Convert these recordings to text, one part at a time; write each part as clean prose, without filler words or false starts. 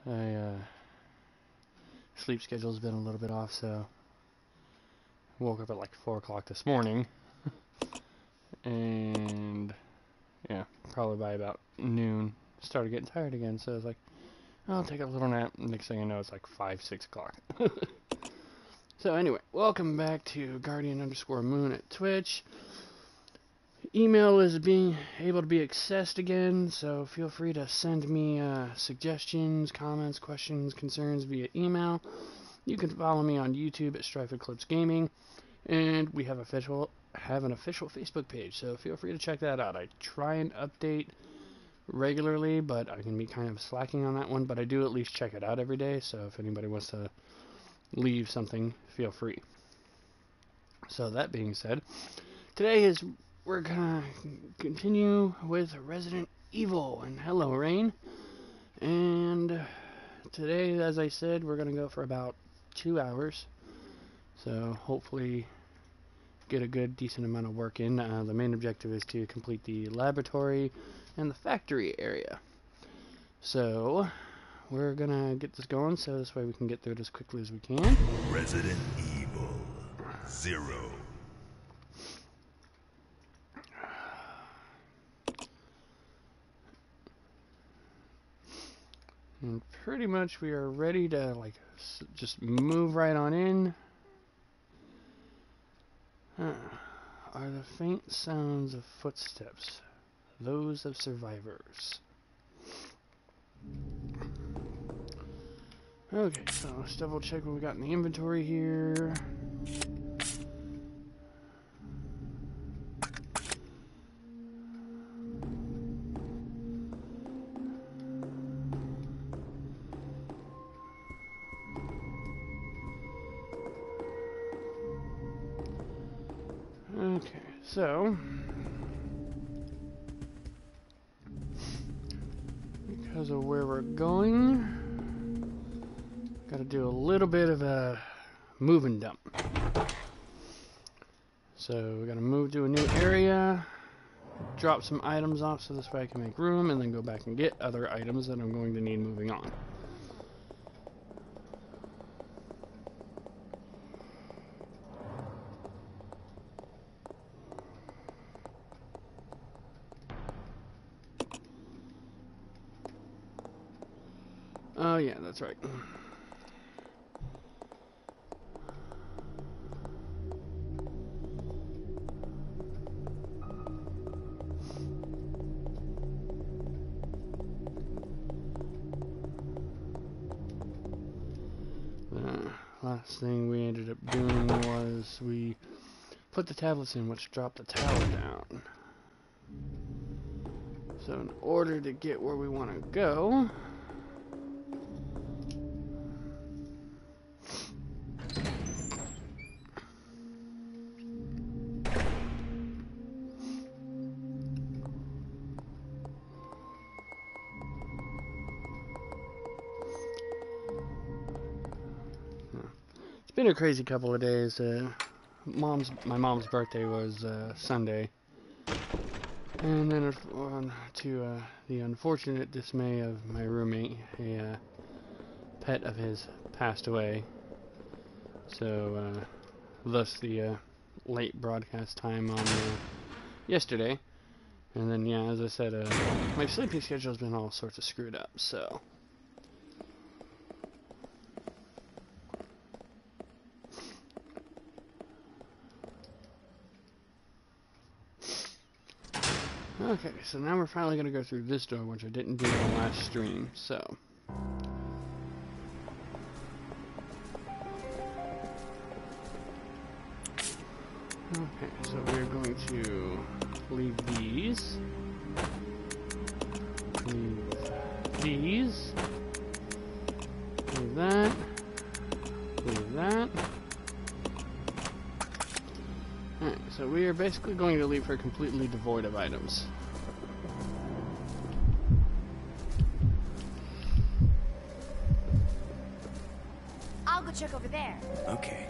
I sleep schedule's been a little bit off, so woke up at like 4 o'clock this morning, and yeah, probably by about noon started getting tired again. So I was like, I'll take a little nap. Next thing I know, it's like 5, 6 o'clock. So anyway, welcome back to Guardian_Moon at Twitch. Email is being able to be accessed again, so feel free to send me suggestions, comments, questions, concerns via email. You can follow me on YouTube at Strife Eclipse Gaming, and we have an official Facebook page, so feel free to check that out. I try and update regularly, but I can be kind of slacking on that one, but I do at least check it out every day, so if anybody wants to leave something, feel free. So that being said, today we're gonna continue with Resident Evil, and hello Rain. And today, as I said, we're gonna go for about 2 hours, so hopefully get a good decent amount of work in. The main objective is to complete the laboratory and the factory area, so we're gonna get this going so this way we can get through it as quickly as we can. Resident Evil 0. And pretty much we are ready to just move right on in. Are the faint sounds of footsteps those of survivors? Okay, so let's double check what we got in the inventory here. Okay, so because of where we're going, got to do a little bit of a move and dump. So we got to move to a new area, drop some items off so this way I can make room, and then go back and get other items that I'm going to need moving on. Oh yeah, that's right. The last thing we ended up doing was we put the tablets in, which dropped the tower down. So in order to get where we want to go, it's been a crazy couple of days. My mom's birthday was Sunday, and then on to the unfortunate dismay of my roommate, a pet of his passed away. So thus the late broadcast time on yesterday. And then yeah, as I said, my sleeping schedule's been all sorts of screwed up. So. Okay, so now we're finally going to go through this door, which I didn't do in the last stream, so. Okay, so we're going to leave these. Leave these. Leave that. Leave that. Alright, so we are basically going to leave her completely devoid of items. I'll go check over there. Okay.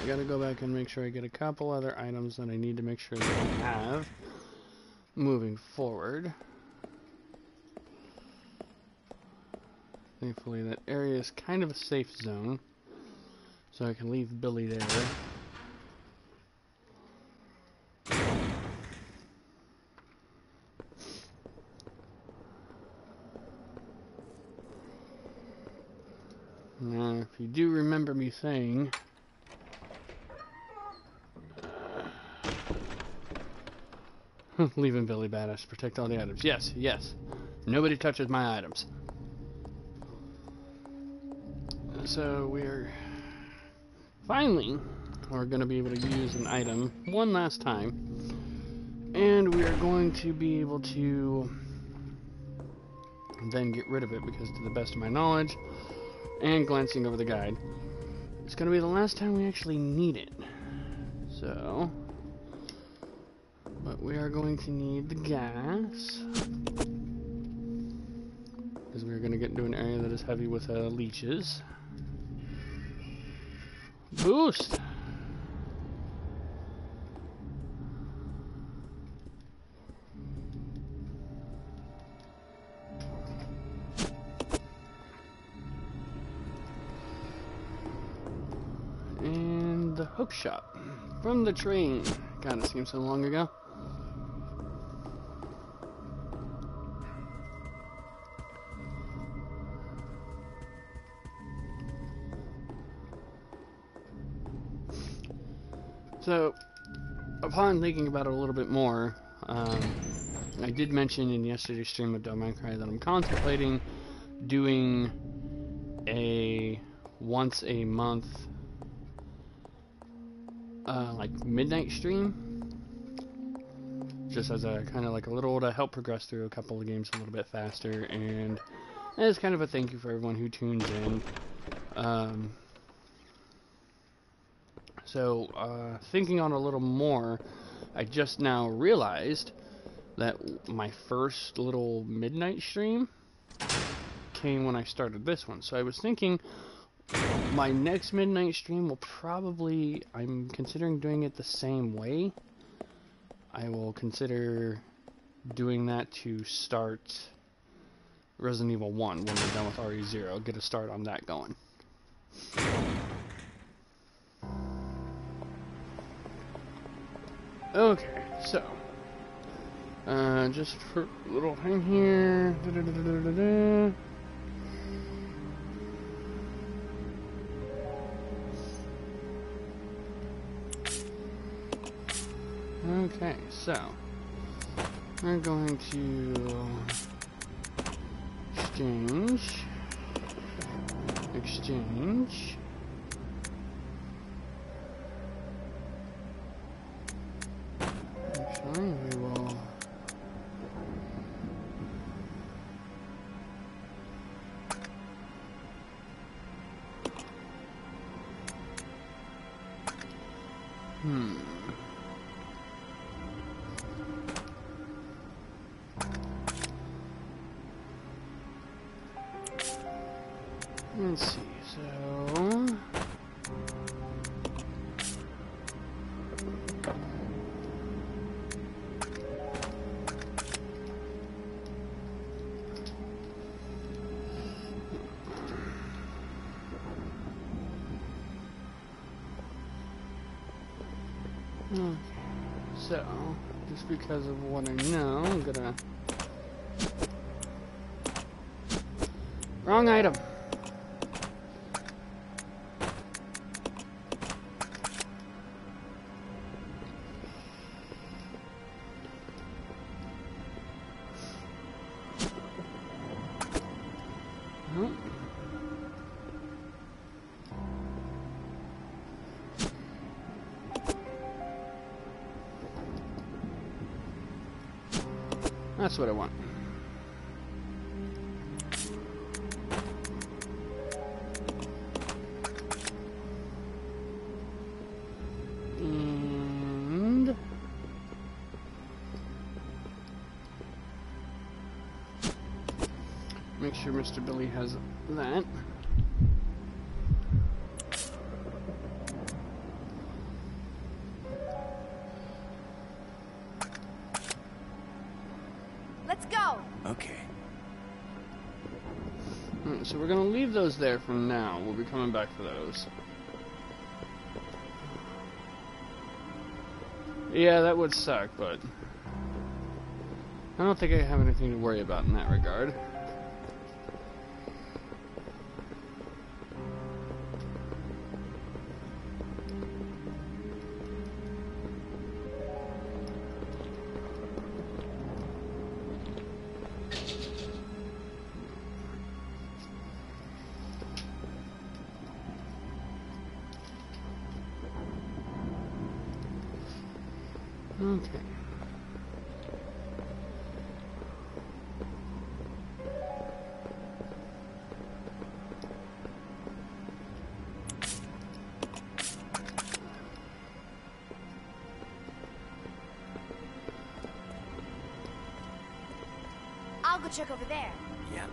I gotta go back and make sure I get a couple other items that I need to make sure that I have moving forward. Thankfully, that area is kind of a safe zone, so I can leave Billy there. Now, if you do remember me saying, leaving Billy badass, protect all the items. Yes, yes. Nobody touches my items. So we're finally, we're going to be able to use an item one last time, and we are going to be able to then get rid of it, because to the best of my knowledge and glancing over the guide, it's going to be the last time we actually need it. So, but we are going to need the gas, because we're going to get into an area that is heavy with leeches. Boost! And the hook shop from the train. God, it seems so long ago. So, upon thinking about it a little bit more, I did mention in yesterday's stream of Domain Cry that I'm contemplating doing a once a month like midnight stream, just as a kind of like a little to help progress through a couple of games a little bit faster, and as kind of a thank you for everyone who tunes in. So, thinking on a little more, I just now realized that my first little midnight stream came when I started this one. So I was thinking my next midnight stream will probably, I'm considering doing it the same way. I will consider doing that to start Resident Evil 1 when we're done with RE0. Get a start on that going. Okay, so just for a little thing here. Okay, so we're going to exchange. Actually, we will let's see, so okay, so just because of what I know, I'm gonna wrong item. That's what I want. And make sure Mr. Billy has that. go! Okay. Alright, so we're gonna leave those there for now. We'll be coming back for those. Yeah, that would suck, but I don't think I have anything to worry about in that regard. Okay. I'll go check over there. Yeah.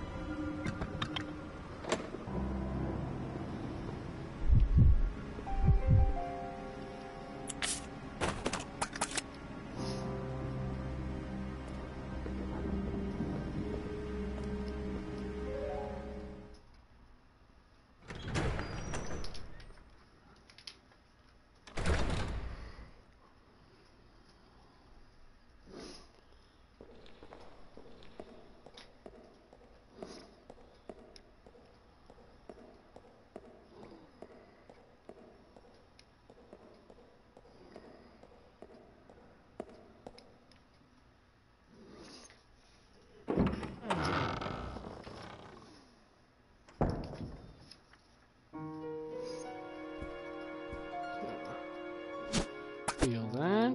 Feel that.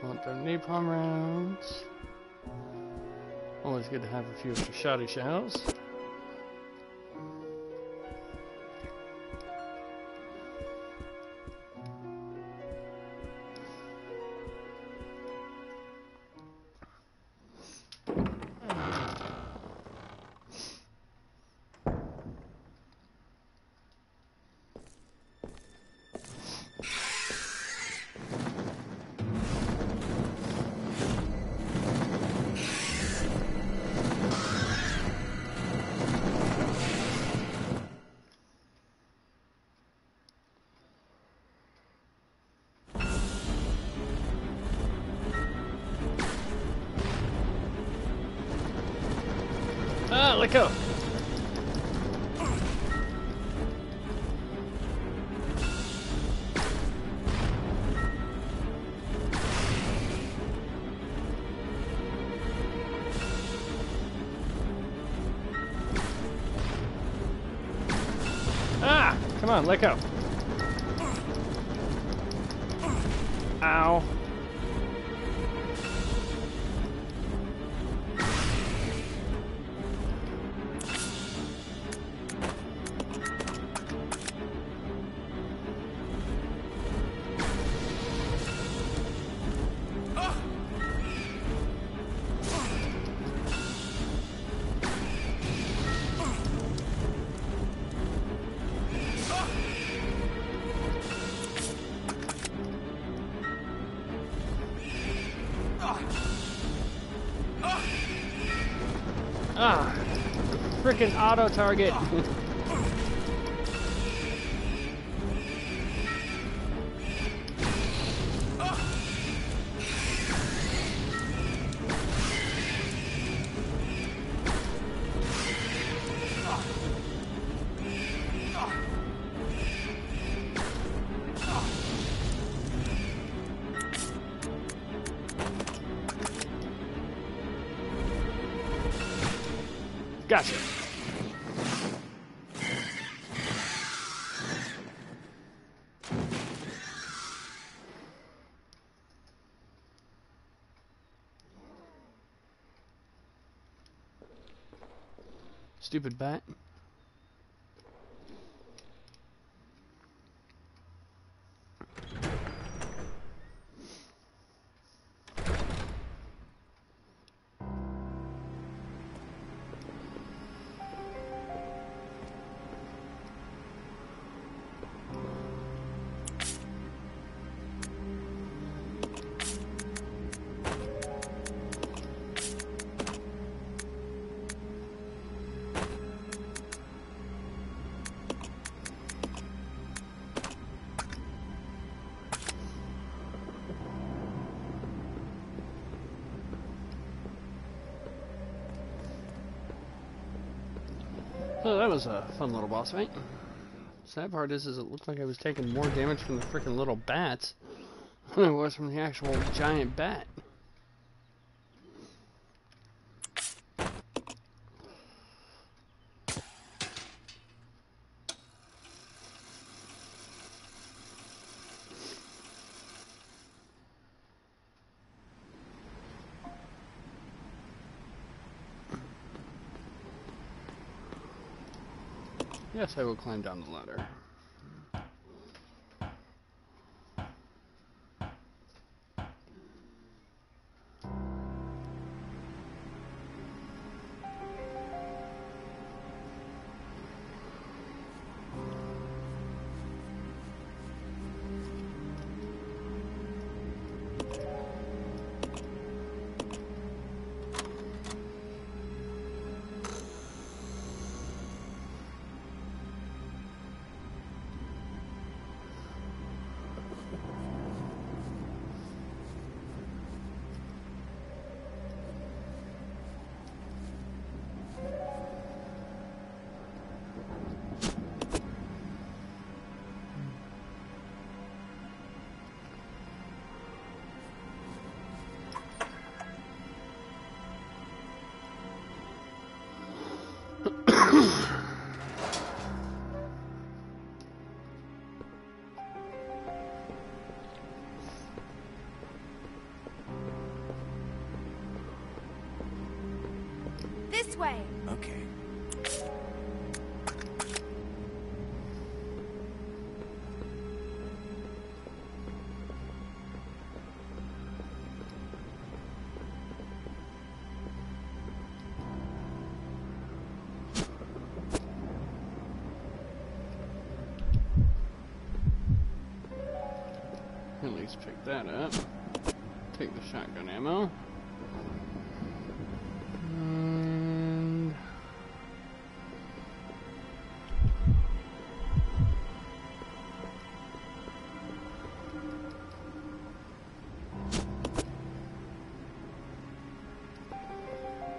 Want them napalm rounds. Always good to have a few extra shotty shells. Ah, let go. Ah, come on, let go. Ow. Ah, frickin' auto target. Gotcha. Stupid bat. Oh, that was a fun little boss fight. Sad part is it looked like I was taking more damage from the freaking little bats than I was from the actual giant bat. Yes, I will climb down the ladder. This way. Okay. At least pick that up. Take the shotgun ammo. And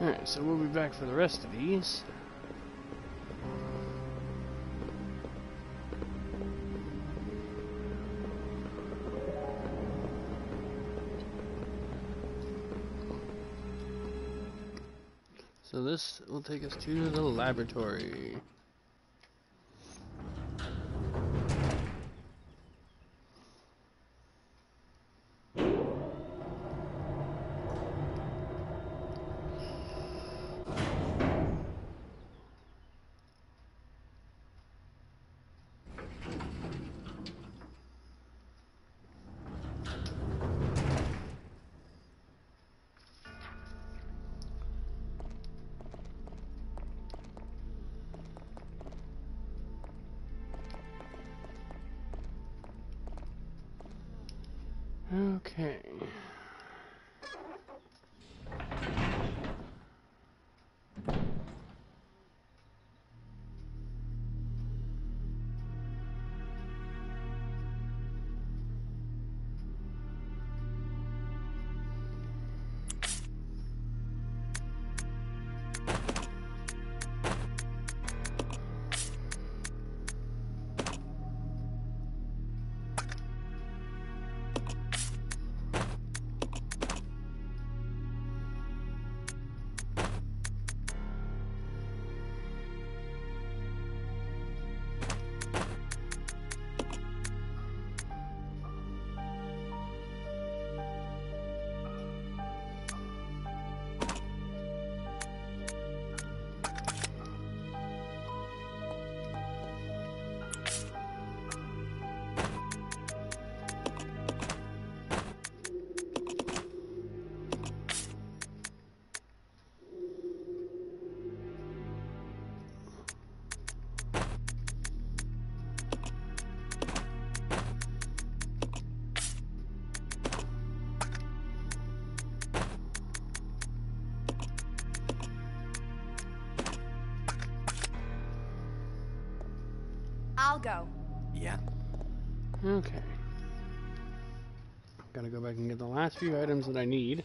alright, so we'll be back for the rest of these. So this will take us to the laboratory. Okay. I'll go. Yeah. Okay. Gotta go back and get the last few items that I need.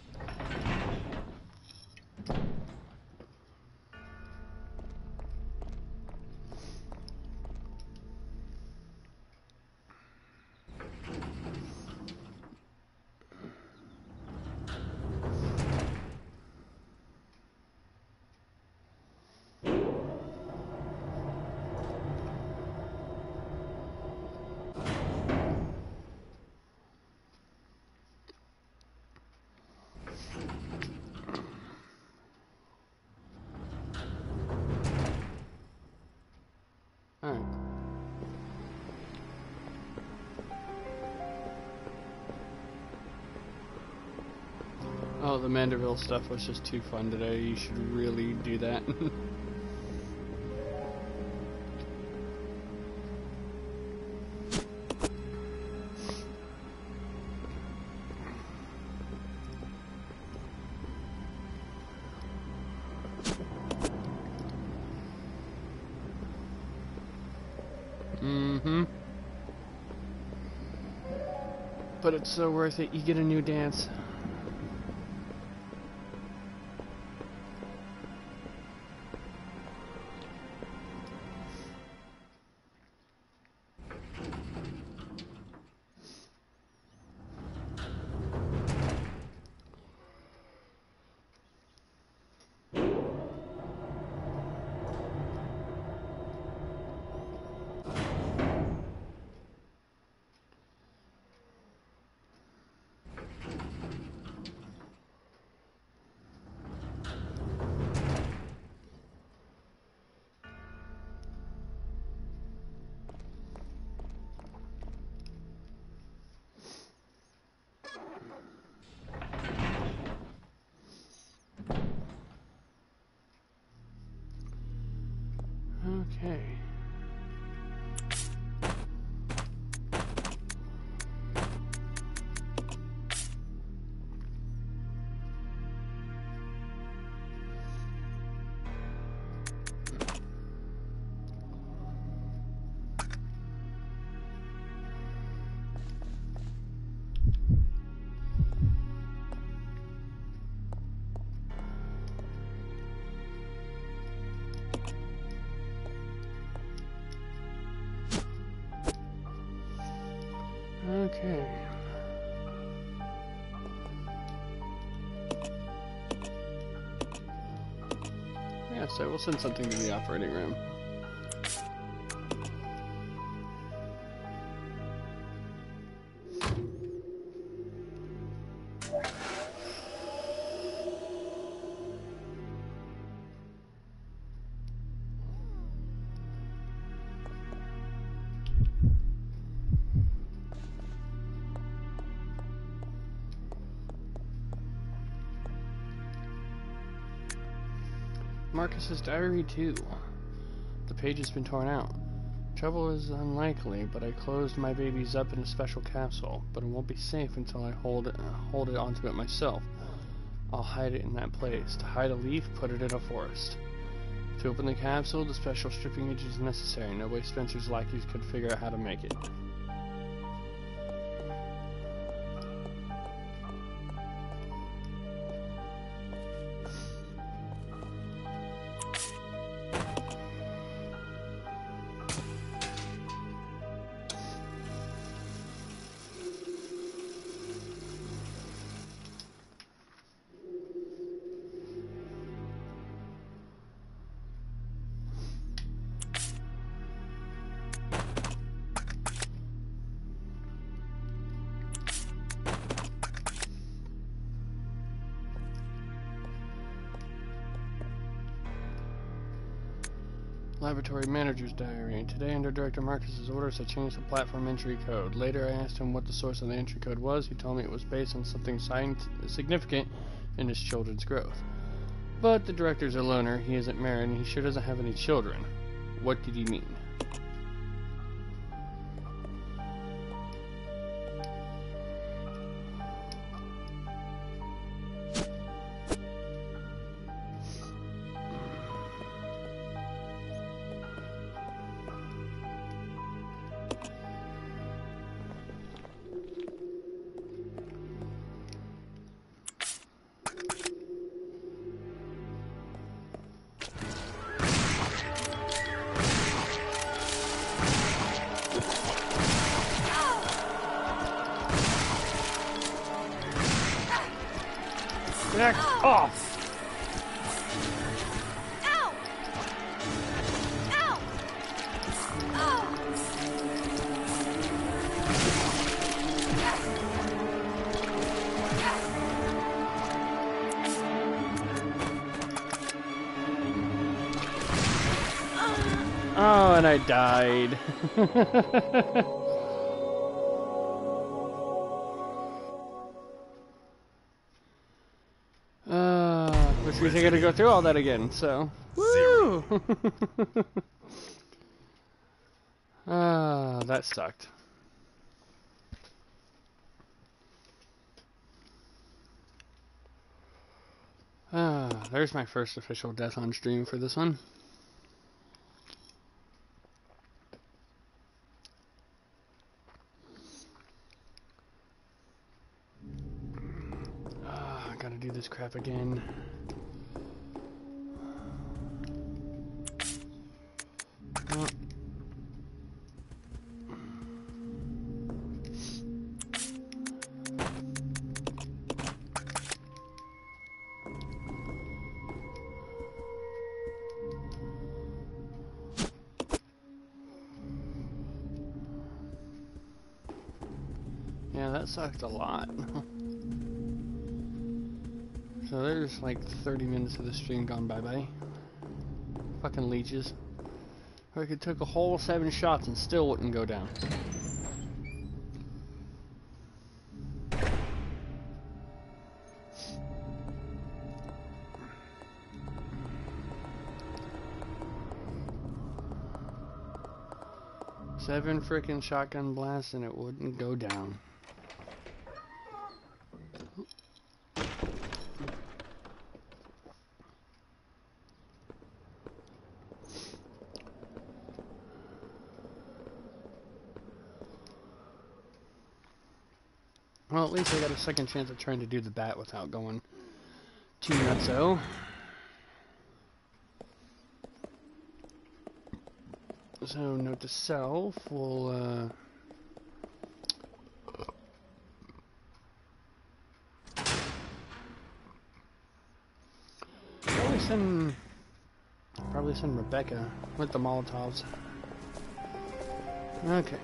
Oh, the Manderville stuff was just too fun today. You should really do that. But it's so worth it. You get a new dance. Okay. Okay. Yeah, so we'll send something to the operating room. Marcus's diary too. The page has been torn out. Trouble is unlikely, but I closed my babies up in a special capsule. But it won't be safe until I hold it onto it myself. I'll hide it in that place. To hide a leaf, put it in a forest. To open the capsule, the special stripping agent is necessary. No way Spencer's lackeys could figure out how to make it. Laboratory Manager's Diary. Today, under Director Marcus's orders, I changed the platform entry code. Later, I asked him what the source of the entry code was. He told me it was based on something significant in his children's growth. But the director's a loner, he isn't married, and he sure doesn't have any children. What did he mean? Back off! Ow! Ow! Oh, and I died. Which means I gotta go through all that again, so. Woo! Ah, that sucked. There's my first official death on stream for this one. I gotta do this crap again. Oh. Yeah, that sucked a lot. So there's like 30 minutes of the stream gone bye-bye. Fucking leeches. I could took a whole 7 shots and still wouldn't go down. Seven frickin' shotgun blasts and it wouldn't go down. Well, at least I got a second chance at trying to do the bat without going too nutso. So, note to self, we'll, probably send Rebecca with the Molotovs. Okay.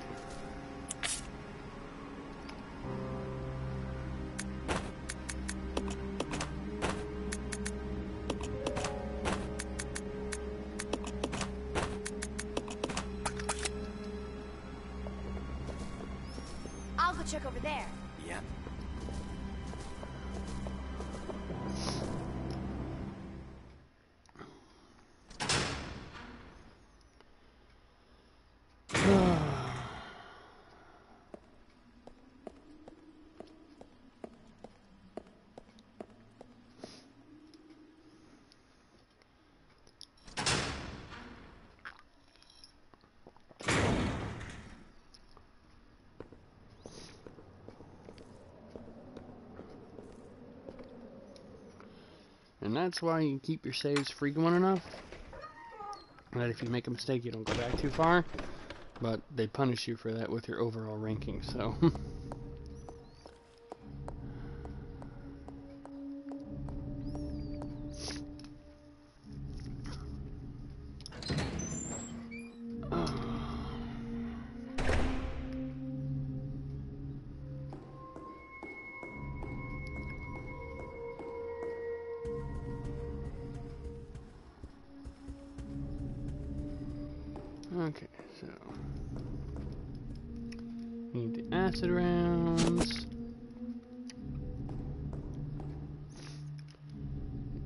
I'll go check over there. Yeah. And that's why you keep your saves frequent enough that if you make a mistake you don't go back too far, but they punish you for that with your overall ranking, so. Okay, so need the acid rounds,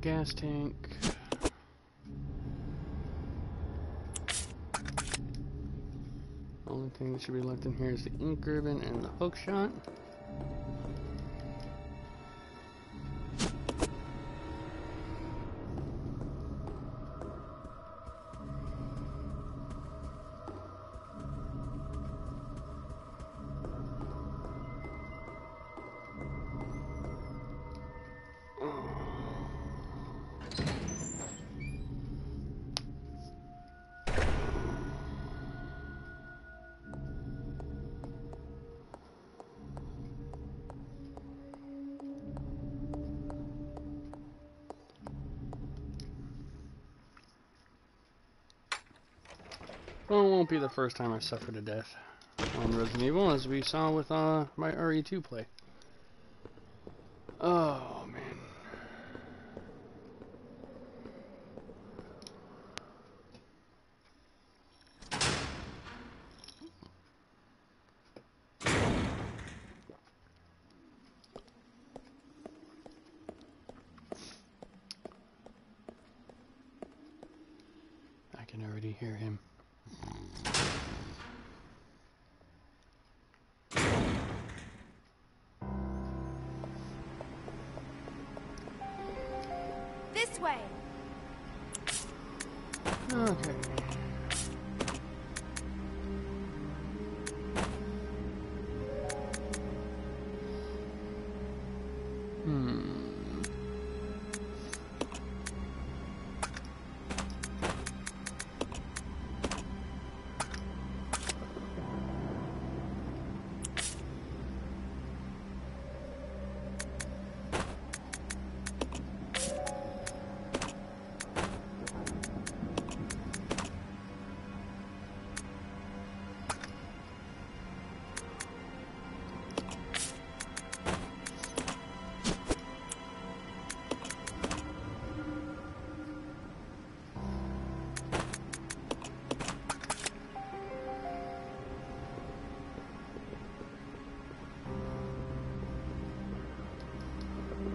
gas tank, only thing that should be left in here is the ink ribbon and the hook shot. Well, it won't be the first time I suffered a death on Resident Evil, as we saw with my RE2 play. Oh, man. already hear him. This way. Okay.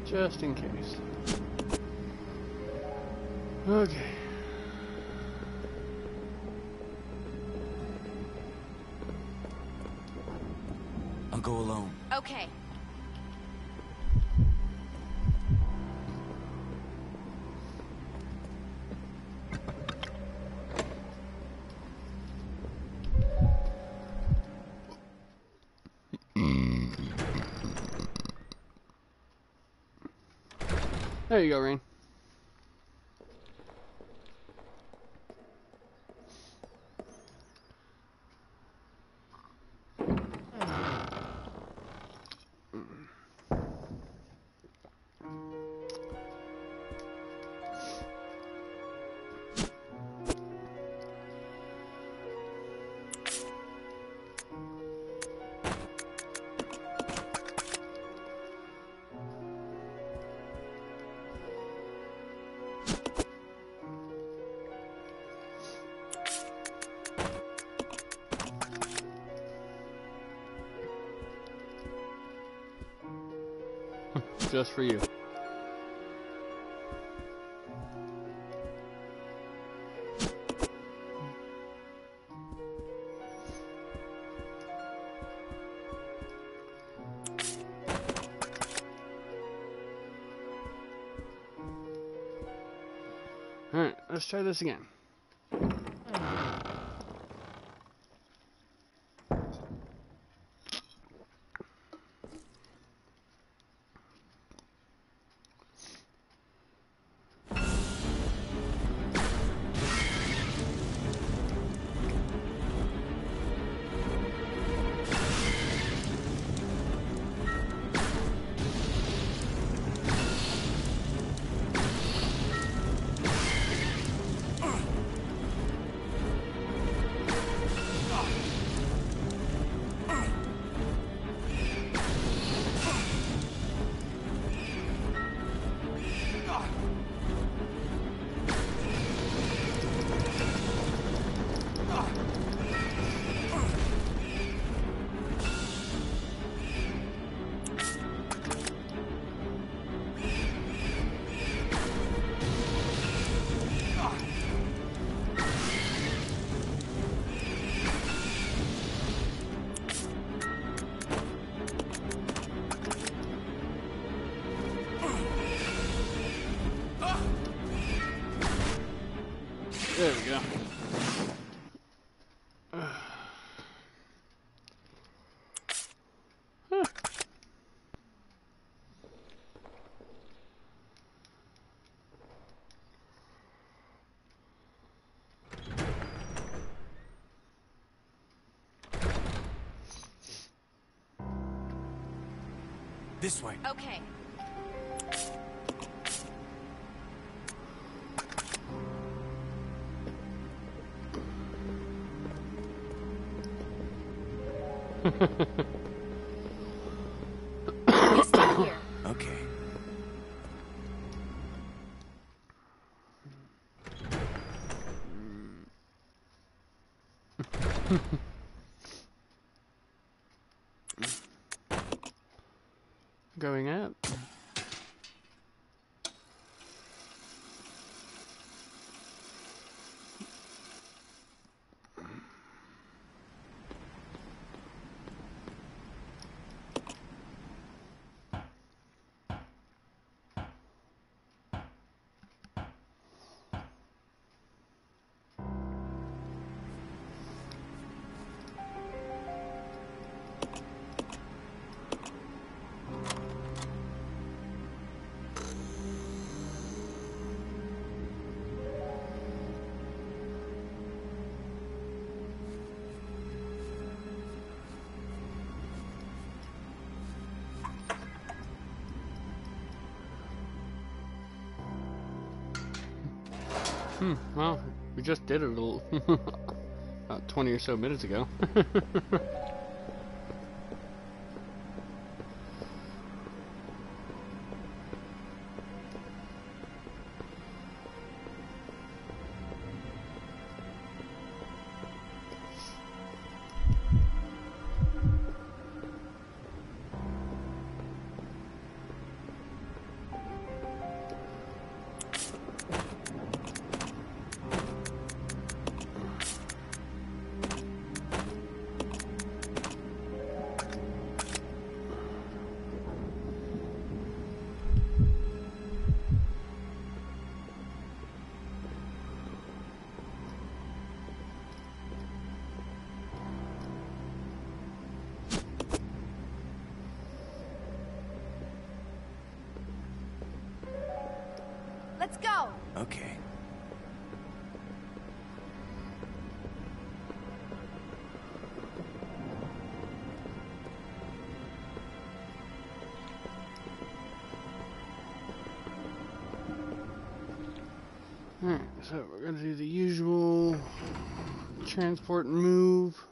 Just in case. Okay. I'll go alone. Okay. There you go, Rain. Just for you. Alright, let's try this again. There we go. This way. Okay. You stay here. Okay. Going up. Well, we just did it a little, about 20 or so minutes ago. Let's go. Okay. Alright, so we're gonna do the usual transport and move.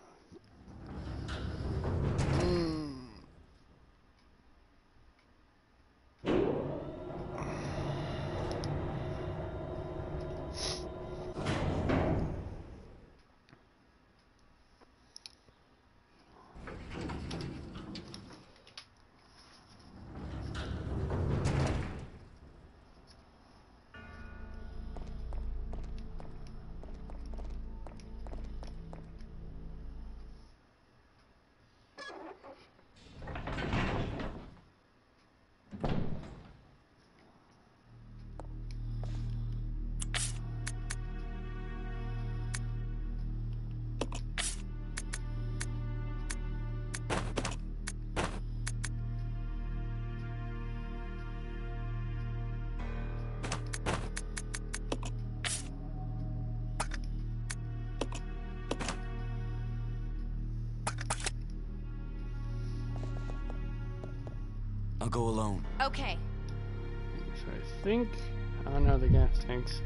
I'll go alone. Okay. So I think, oh no, the gas tanks.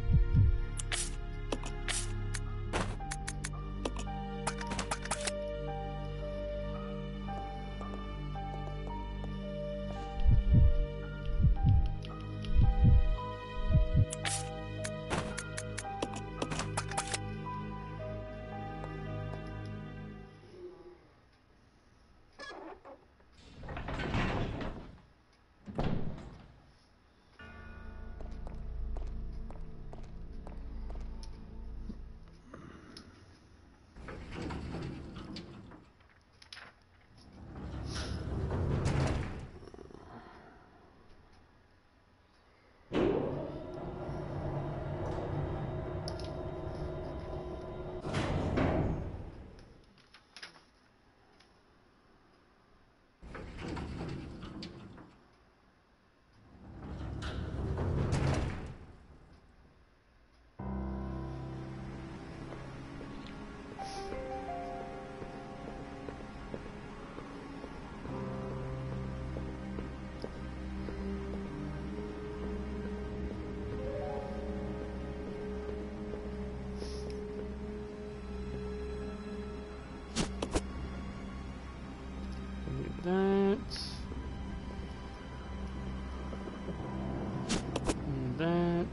That. And that.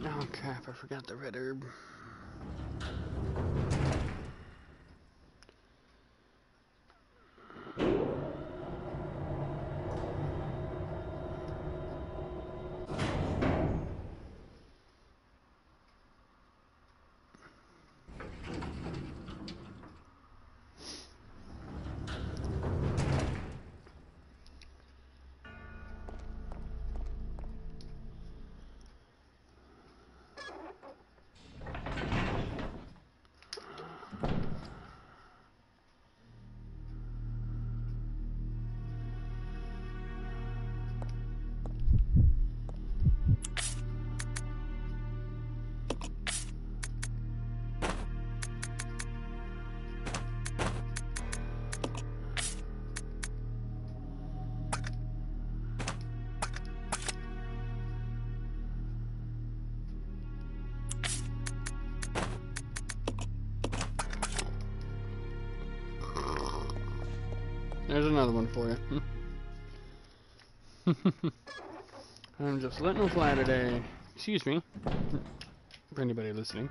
Oh crap, I forgot the red herb. there's another one for you. I'm just letting them fly today. Excuse me. For anybody listening.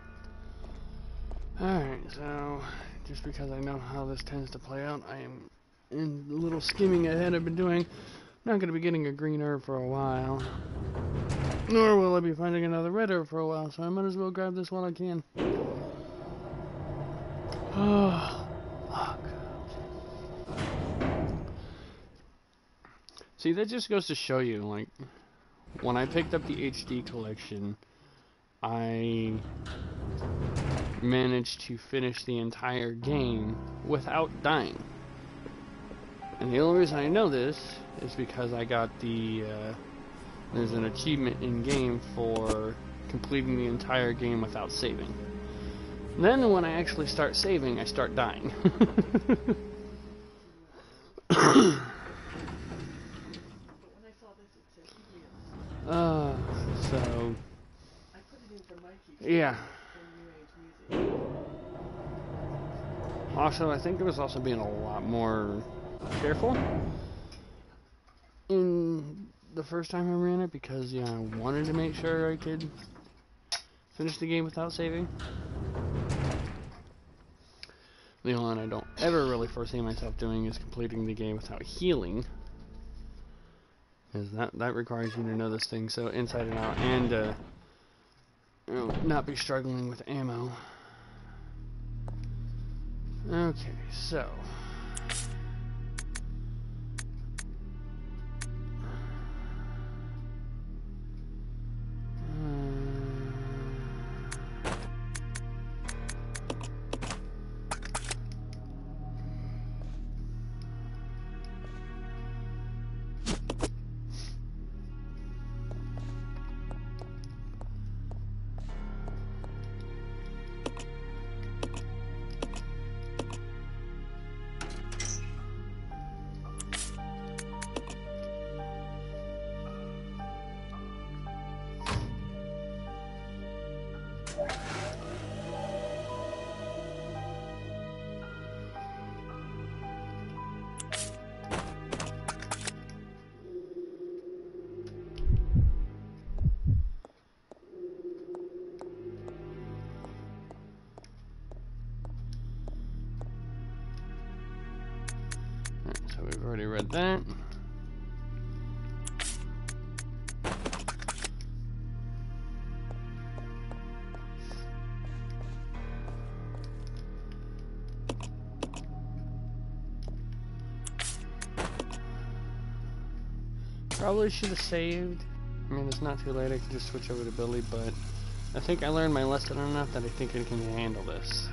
Alright, so just because I know how this tends to play out, I am in a little skimming ahead I've been doing. I'm not going to be getting a green herb for a while. Nor will I be finding another red herb for a while, so I might as well grab this while I can. Oh, fuck. See, that just goes to show you, like, when I picked up the HD collection, I managed to finish the entire game without dying. And the only reason I know this is because I got the, there's an achievement in game for completing the entire game without saving. Then when I actually start saving, I start dying. So yeah. Also, I think it was also being a lot more careful in the first time I ran it because, yeah, I wanted to make sure I could finish the game without saving. The only one I don't ever really foresee myself doing is completing the game without healing. Because that requires you to know this thing so inside and out, and you know, not be struggling with ammo. Okay, so we've already read that. Probably should have saved. I mean, it's not too late. I can just switch over to Billy, but I think I learned my lesson enough that I think I can handle this.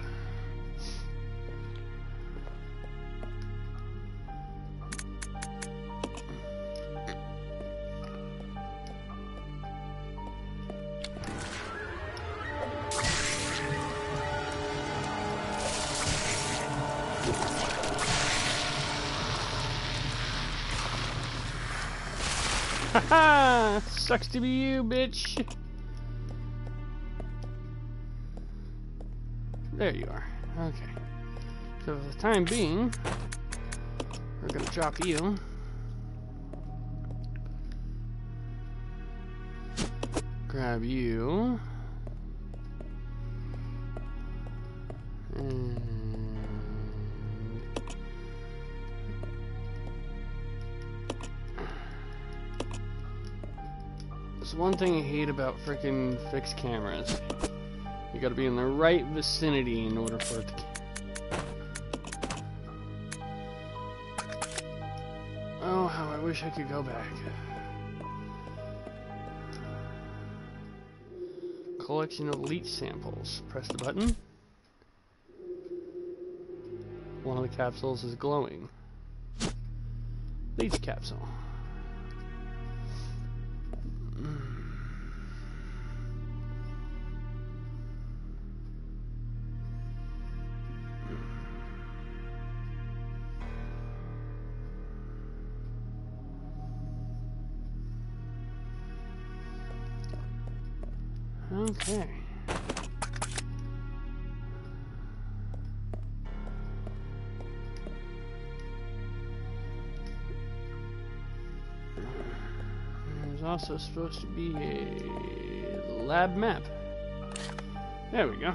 Haha! Sucks to be you, bitch! There you are. Okay. So for the time being, we're gonna drop you. Grab you. And there's one thing I hate about frickin' fixed cameras. You gotta be in the right vicinity in order for it to... Oh, how I wish I could go back. Collection of leech samples. Press the button. One of the capsules is glowing. Leech capsule. Okay. also supposed to be a lab map. There we go.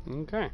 Okay.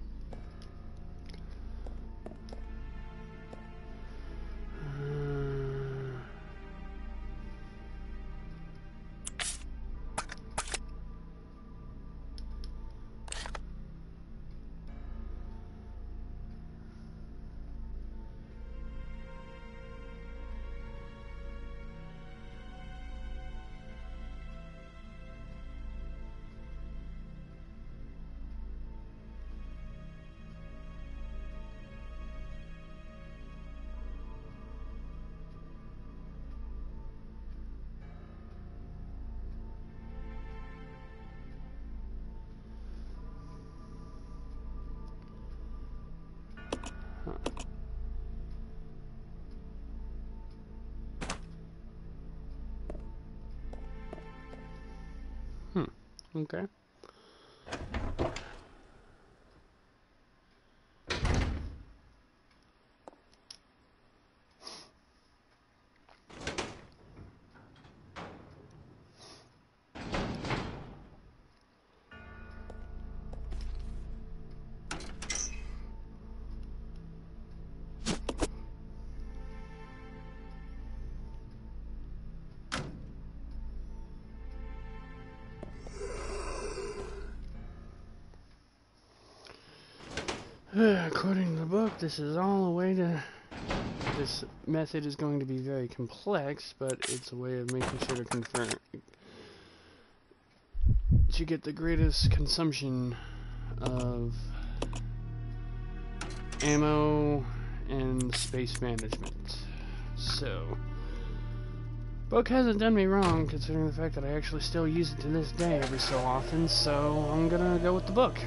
Okay. According to the book, this is all a way to... This method is going to be very complex, but it's a way of making sure to confirm... to get the greatest consumption of ammo and space management. So... Book hasn't done me wrong, considering the fact that I actually still use it to this day every so often, so I'm gonna go with the book.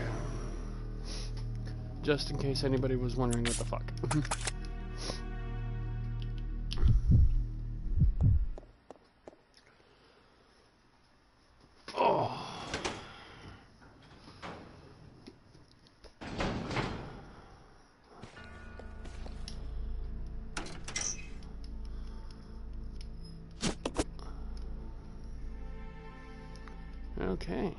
Just in case anybody was wondering what the fuck. Oh. Okay.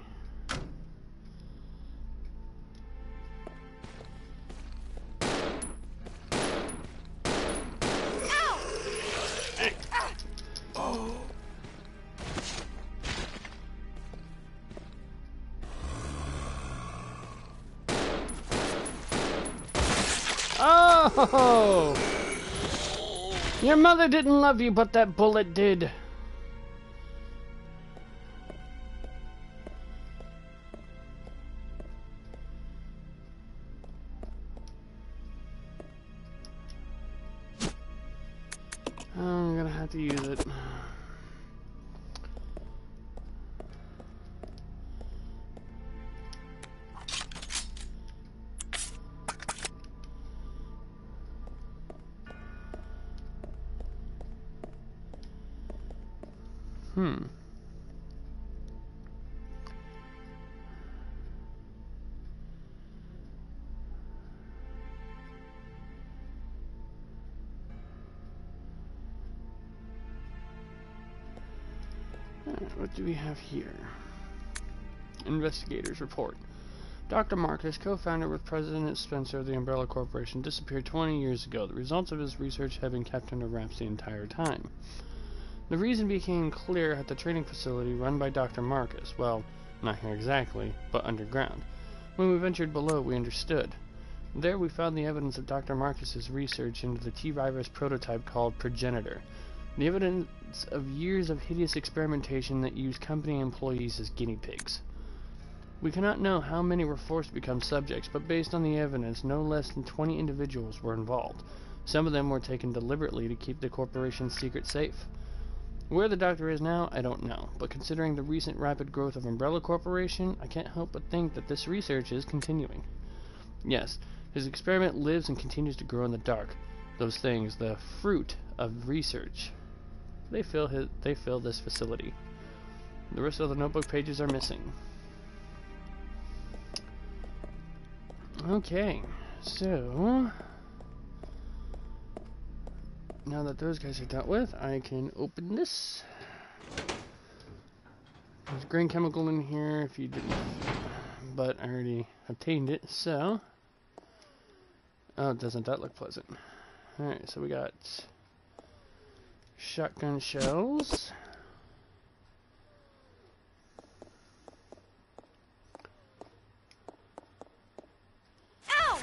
Oh! Your mother didn't love you, but that bullet did. I'm gonna have to use it. What do we have here? Investigators report. Dr. Marcus, co-founder with President Spencer of the Umbrella Corporation, disappeared 20 years ago. The results of his research have been kept under wraps the entire time. The reason became clear at the training facility run by Dr. Marcus. Well, not here exactly, but underground. When we ventured below, we understood. There we found the evidence of Dr. Marcus's research into the T-virus prototype called Progenitor. The evidence of years of hideous experimentation that used company employees as guinea pigs. We cannot know how many were forced to become subjects, but based on the evidence, no less than 20 individuals were involved. Some of them were taken deliberately to keep the corporation's secret safe. Where the doctor is now, I don't know, but considering the recent rapid growth of Umbrella Corporation, I can't help but think that this research is continuing. Yes, his experiment lives and continues to grow in the dark. Those things, the fruit of research, they fill this facility. The rest of the notebook pages are missing. Okay, so now that those guys are dealt with, I can open this. There's green chemical in here if you didn't, but I already obtained it, so. Oh, doesn't that look pleasant? Alright, so we got shotgun shells. Ow!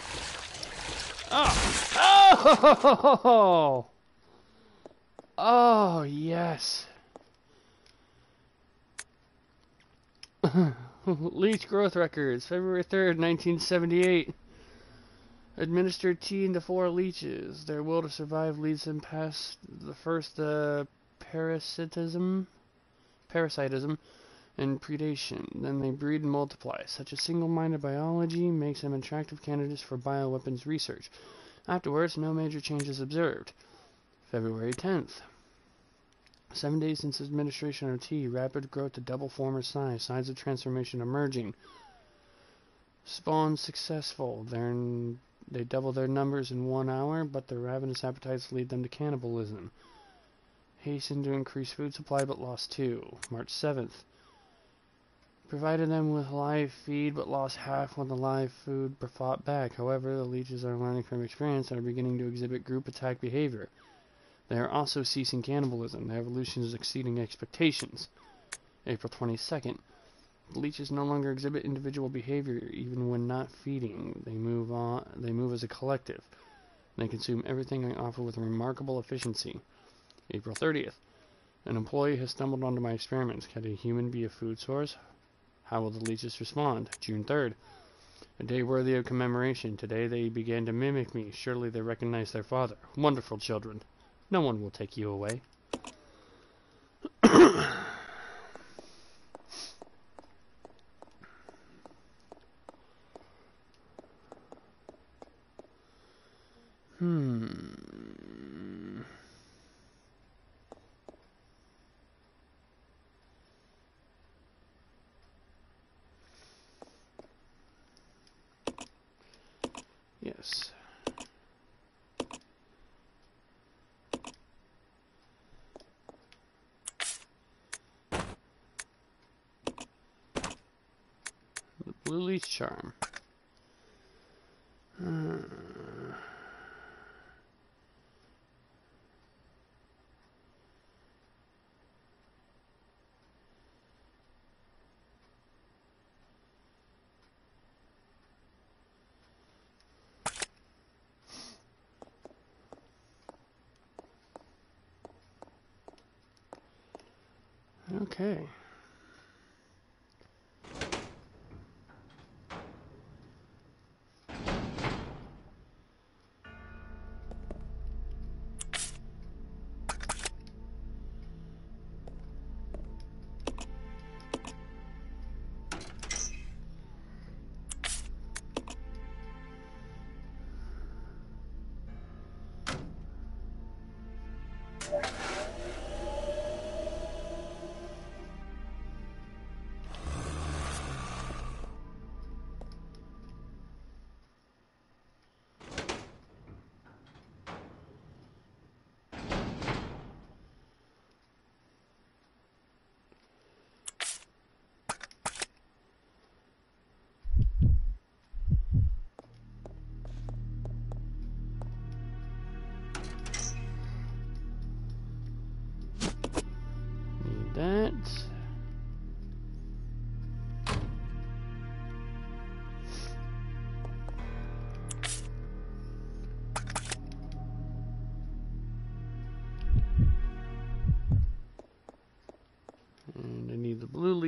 Oh! Oh, yes. Leech growth records, February 3rd, 1978. Administered tea into 4 leeches. Their will to survive leads them past the first parasitism and predation. Then they breed and multiply. Such a single-minded biology makes them attractive candidates for bioweapons research. Afterwards, no major changes observed. February 10th. 7 days since administration of tea. Rapid growth to double former size. Signs of transformation emerging. Spawn successful. They double their numbers in 1 hour, but their ravenous appetites lead them to cannibalism. Hastened to increase food supply, but lost 2. March 7th. Provided them with live feed, but lost half when the live food fought back. However, the leeches are learning from experience and are beginning to exhibit group attack behavior. They are also ceasing cannibalism. Their evolution is exceeding expectations. April 22nd. The leeches no longer exhibit individual behavior, even when not feeding. They move as a collective. They consume everything I offer with remarkable efficiency. April 30th. An employee has stumbled onto my experiments. Can a human be a food source? How will the leeches respond? June 3rd. A day worthy of commemoration. Today they began to mimic me. Surely they recognize their father. Wonderful children. No one will take you away. Yes. The blue leech charm. Okay.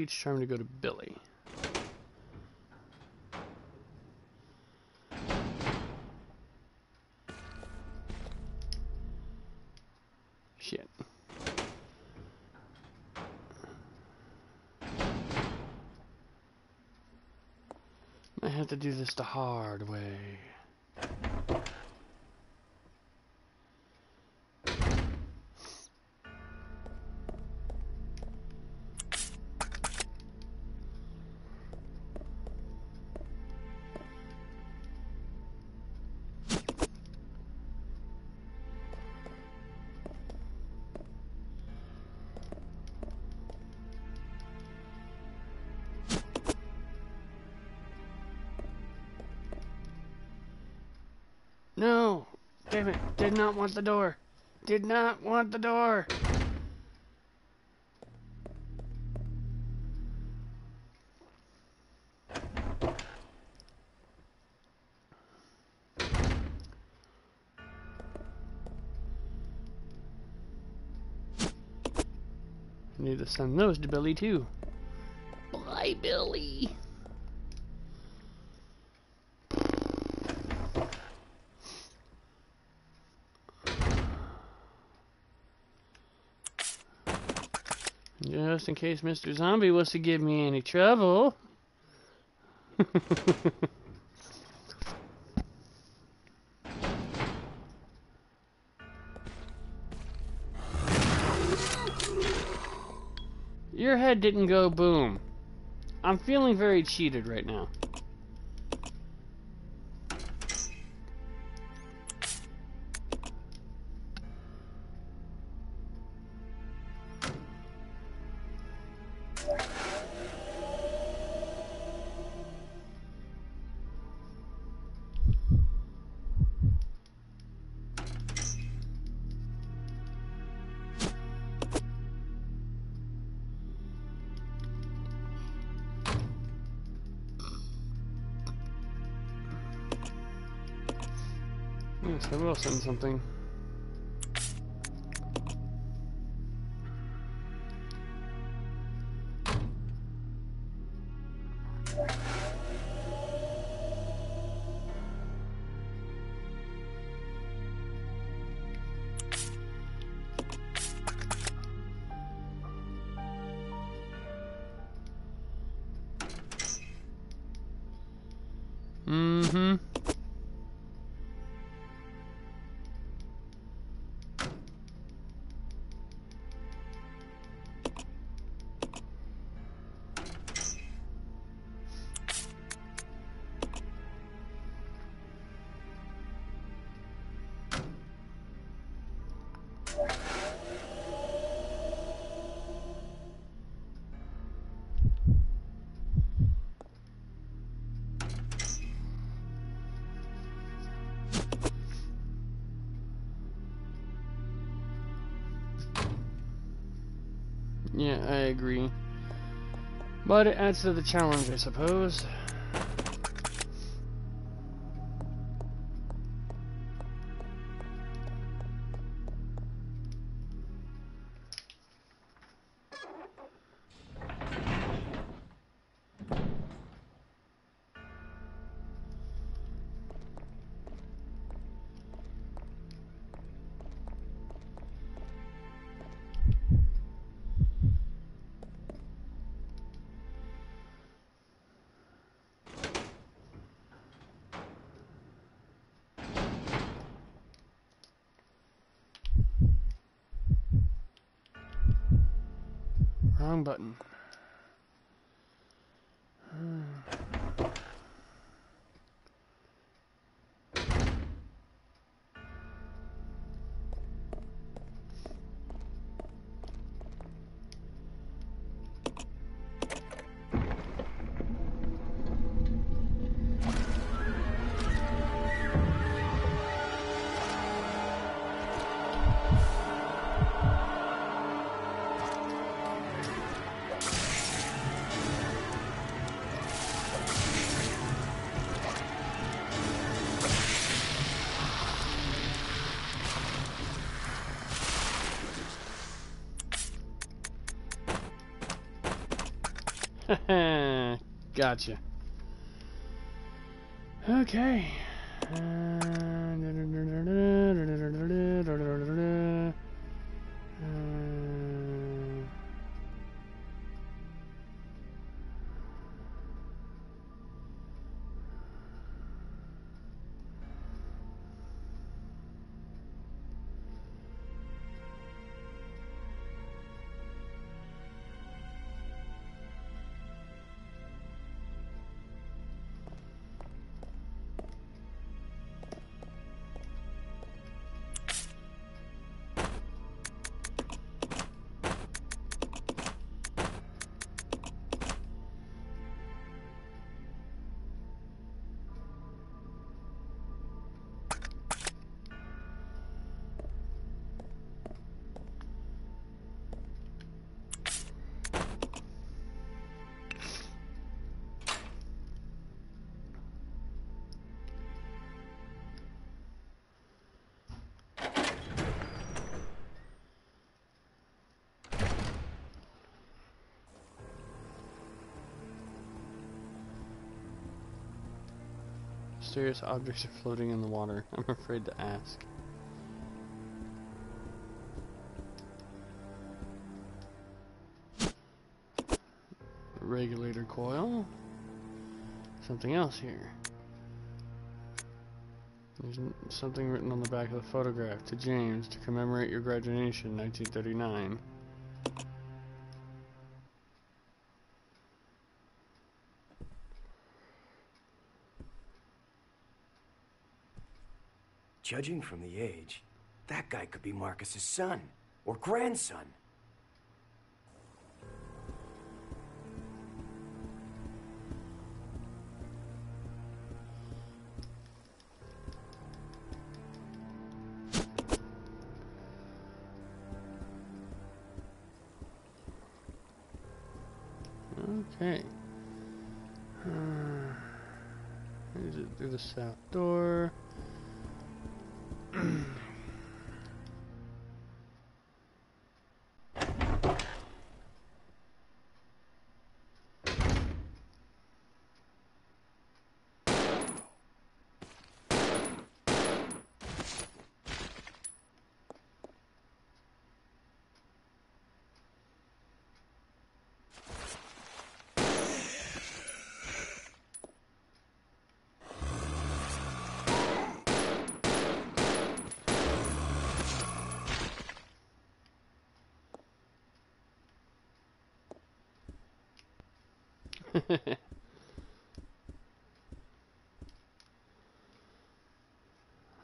Teach Charm to go to Billy. Shit. I have to do this the hard way. No! Damn it! Did not want the door! Did not want the door! Need to send those to Billy too. Bye, Billy! Just in case Mr. Zombie was to give me any trouble. Your head didn't go boom. I'm feeling very cheated right now. Yes, I will send something. Mm-hmm. Yeah, I agree. But it adds to the challenge, I suppose. Wrong button. Gotcha. Okay. Mysterious objects are floating in the water. I'm afraid to ask. Regulator coil. Something else here. There's something written on the back of the photograph. To James, to commemorate your graduation, 1939. Judging from the age, that guy could be Marcus's son or grandson. Okay. Is it through the south door?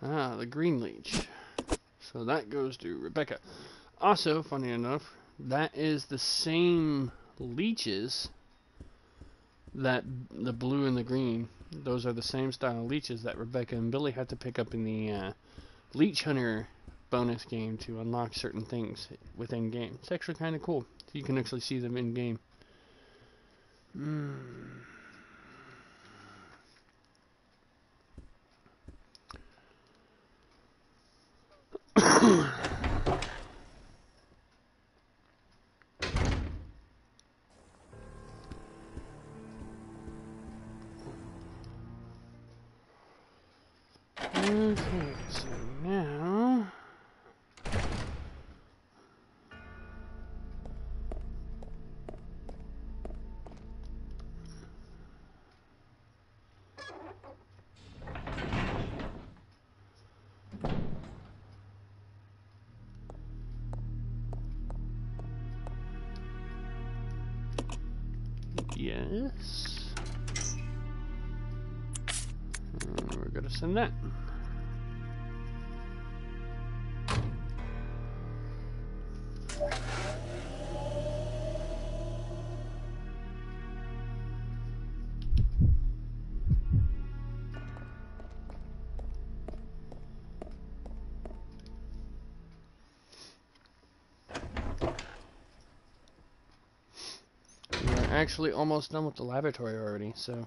Ah, the green leech. So that goes to Rebecca. Also, funny enough, that is the same leeches that the blue and the green. Those are the same style leeches that Rebecca and Billy had to pick up in the Leech Hunter bonus game to unlock certain things within game. It's actually kind of cool. You can actually see them in game. Okay, so now yes. And we're gonna send that. We're actually almost done with the laboratory already, so.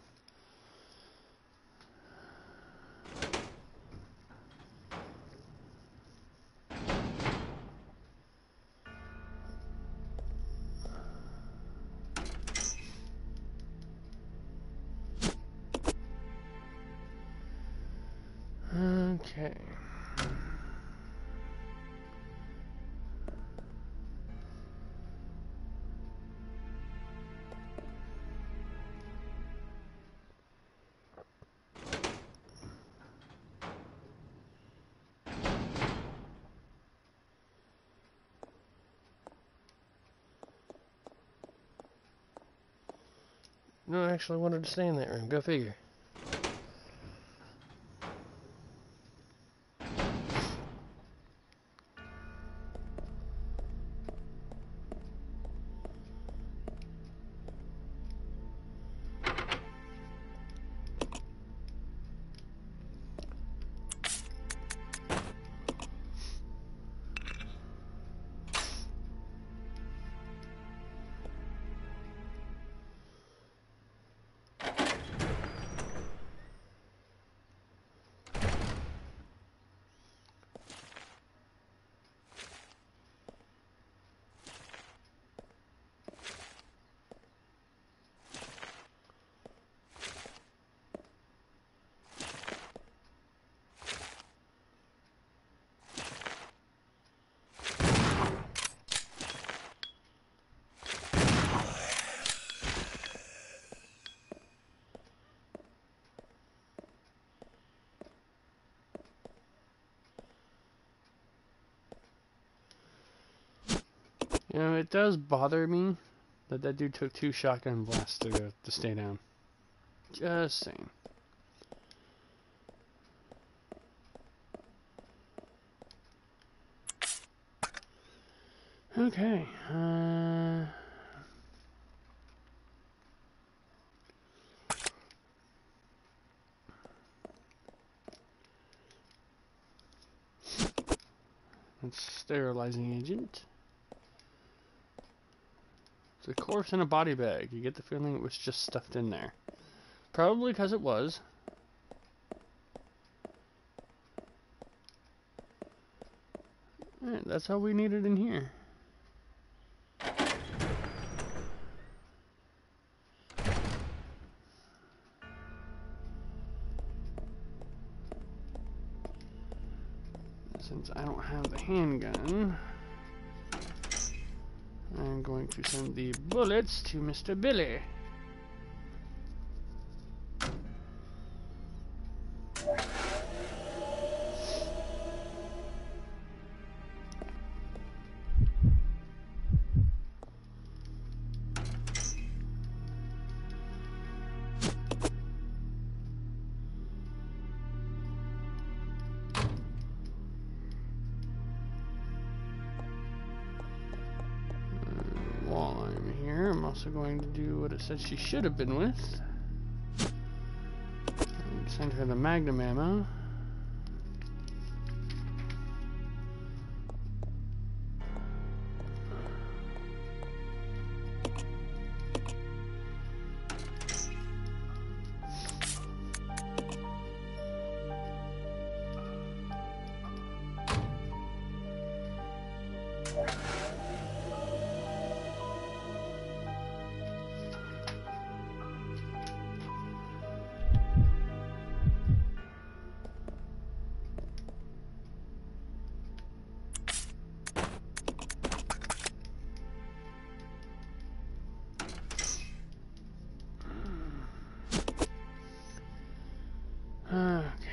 No, I actually wanted to stay in that room. Go figure. You know, it does bother me that that dude took 2 shotgun blasts to stay down. Just saying. Okay. That's sterilizing agent. It's a corpse in a body bag. You get the feeling it was just stuffed in there. Probably because it was. Alright, that's all we needed in here. Since I don't have the handgun, I'm going to send the bullets to Mr. Billy. While I'm here, I'm also going to do what it said she should have been with. Send her the magnum ammo. Okay.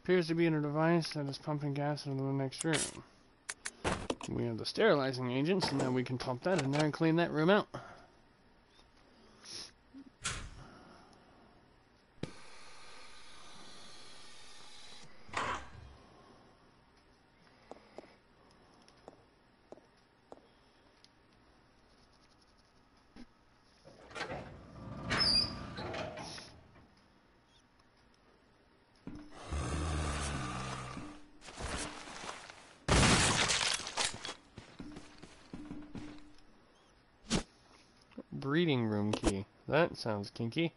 Appears to be in a device that is pumping gas into the next room. We have the sterilizing agents, and then we can pump that in there and clean that room out. Breeding room key. That sounds kinky.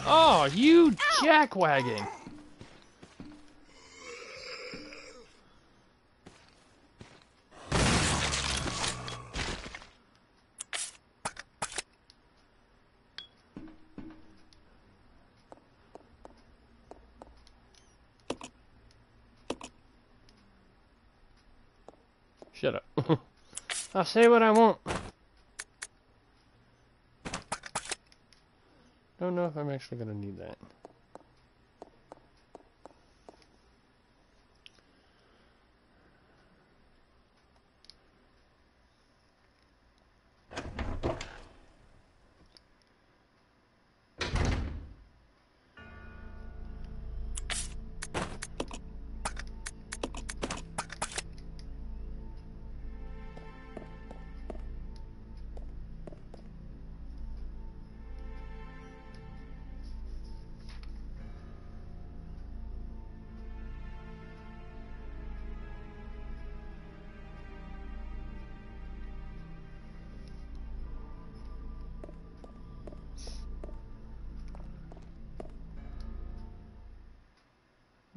Oh, you jackwagon! I'll say what I want. Don't know if I'm actually gonna need that.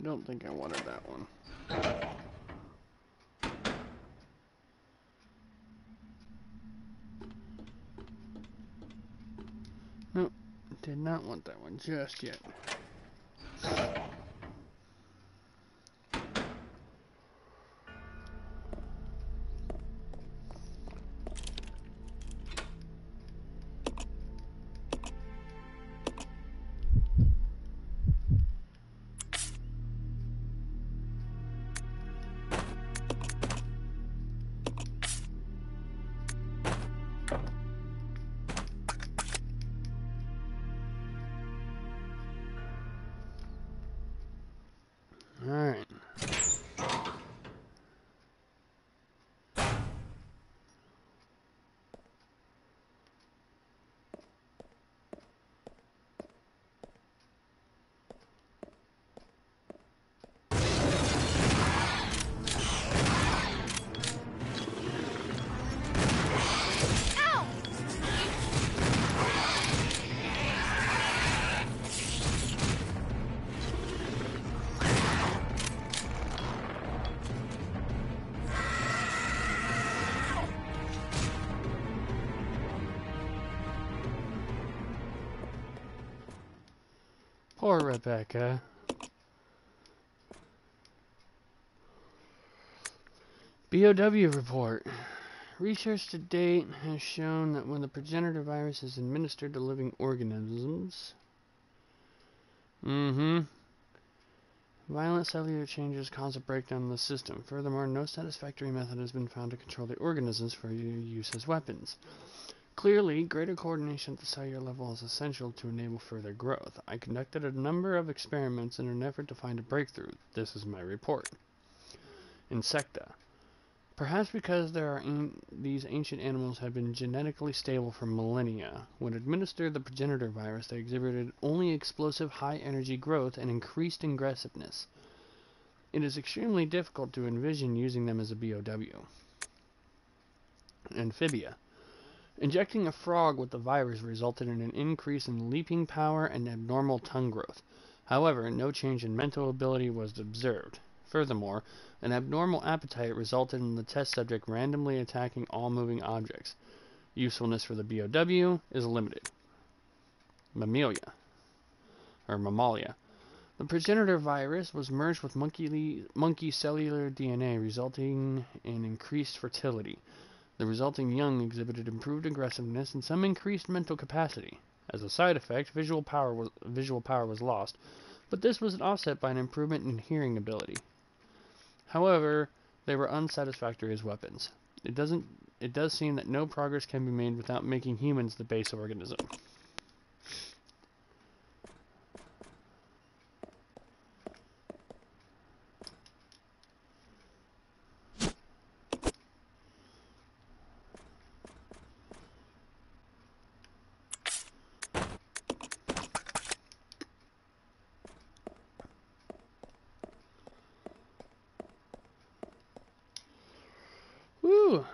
Don't think I wanted that one. Nope, did not want that one just yet. Alright. Ow! Poor Rebecca. BOW report. Research to date has shown that when the progenitor virus is administered to living organisms, violent cellular changes cause a breakdown in the system. Furthermore, no satisfactory method has been found to control the organisms for use as weapons. Clearly, greater coordination at the cellular level is essential to enable further growth. I conducted a number of experiments in an effort to find a breakthrough. This is my report. Insecta. Perhaps because these ancient animals have been genetically stable for millennia, when administered the progenitor virus, they exhibited only explosive high-energy growth and increased aggressiveness. It is extremely difficult to envision using them as a BOW. Amphibia. Injecting a frog with the virus resulted in an increase in leaping power and abnormal tongue growth. However, no change in mental ability was observed. Furthermore, an abnormal appetite resulted in the test subject randomly attacking all moving objects. Usefulness for the BOW is limited. Mammalia. The progenitor virus was merged with monkey cellular DNA, resulting in increased fertility. The resulting young exhibited improved aggressiveness and some increased mental capacity. As a side effect, visual power was lost, but this was offset by an improvement in hearing ability. However, they were unsatisfactory as weapons. It does seem that no progress can be made without making humans the base organism. Woo!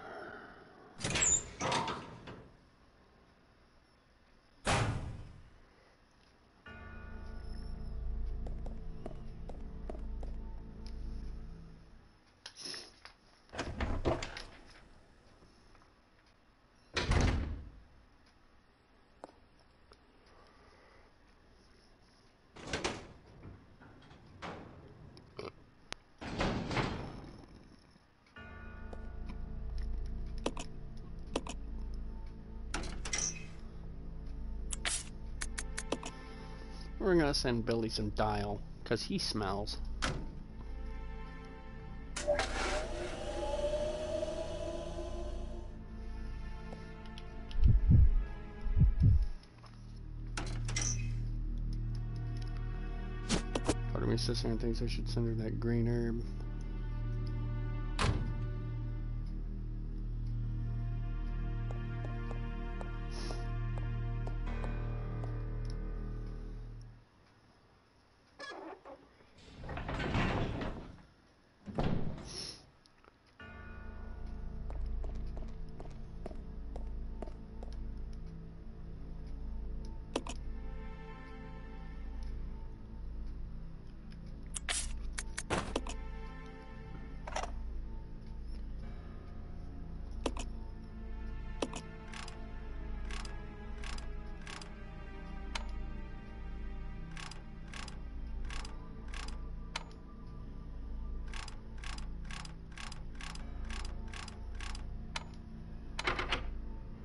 We're gonna send Billy some dial, because he smells. Part of me sits there and thinks I should send her that green herb.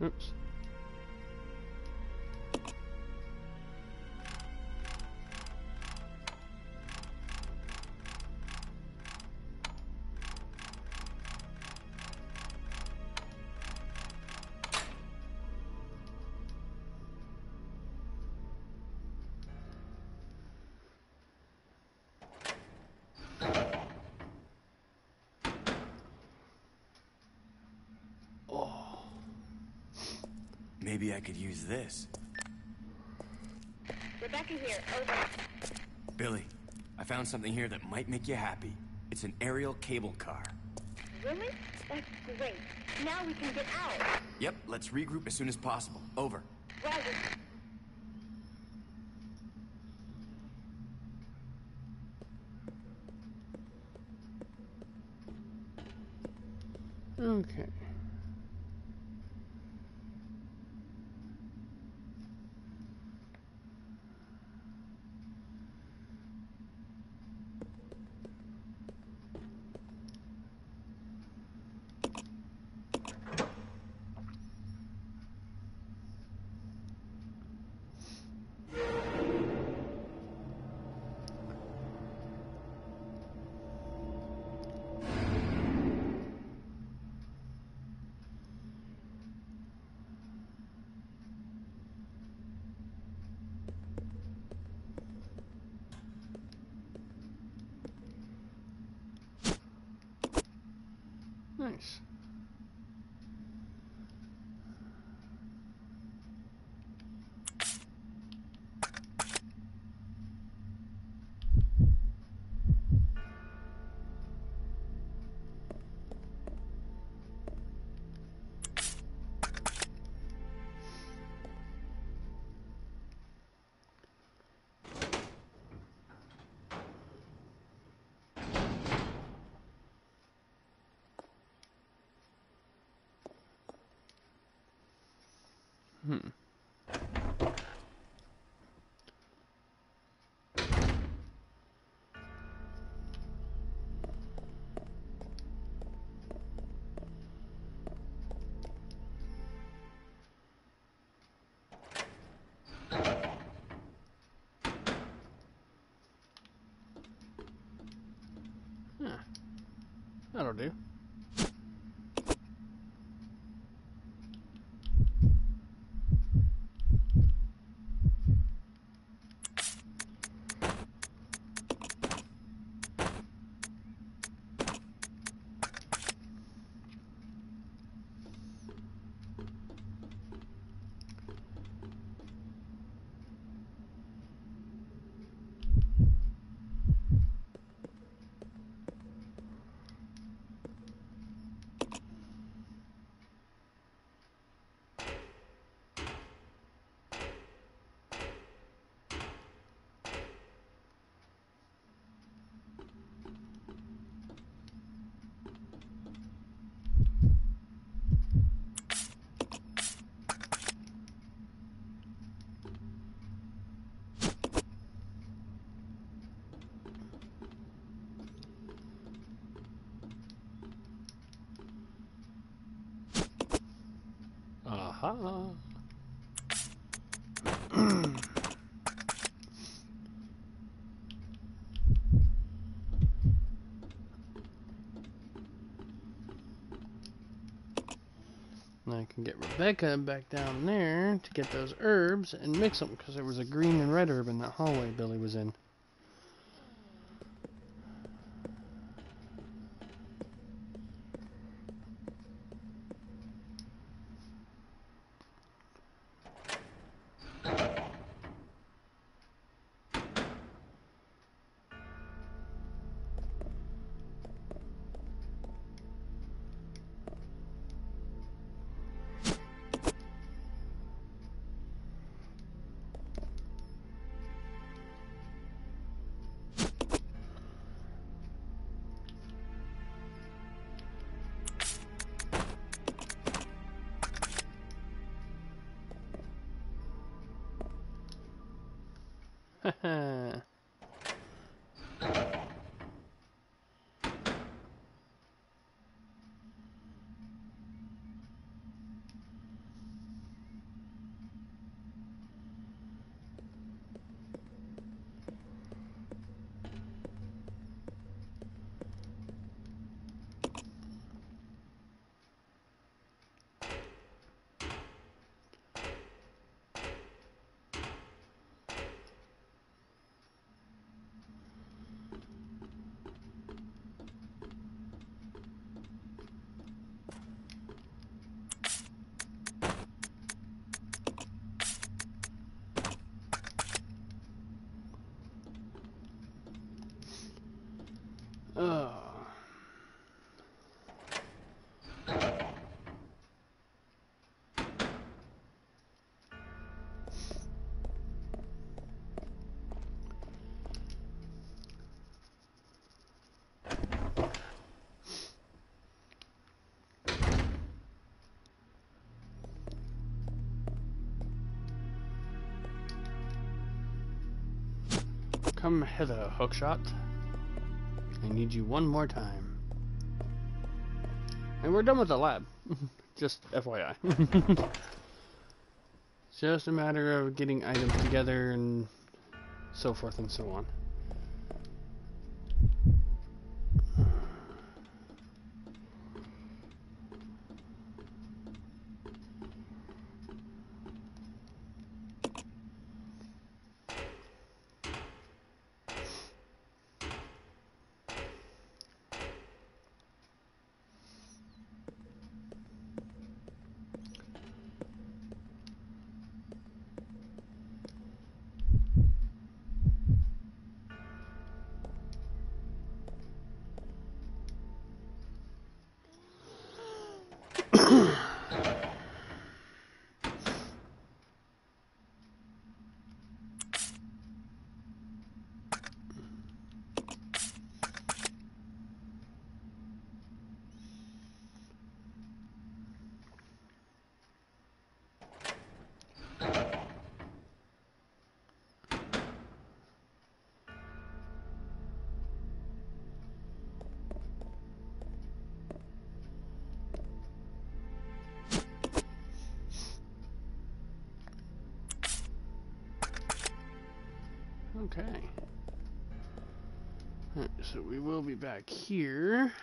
Oops. Maybe I could use this. Rebecca here. Over. Billy, I found something here that might make you happy. It's an aerial cable car. Really? That's great. Now we can get out. Yep, let's regroup as soon as possible. Over. Roger. Okay. Nice. Yeah, that'll do. Aha. can get Rebecca back down there to get those herbs and mix them, because there was a green and red herb in that hallway Billy was in. Haha. Oh. Come hither, Hookshot. I need you one more time. And we're done with the lab. Just FYI. Just a matter of getting items together and so forth and so on. Okay. Alright, so we will be back here.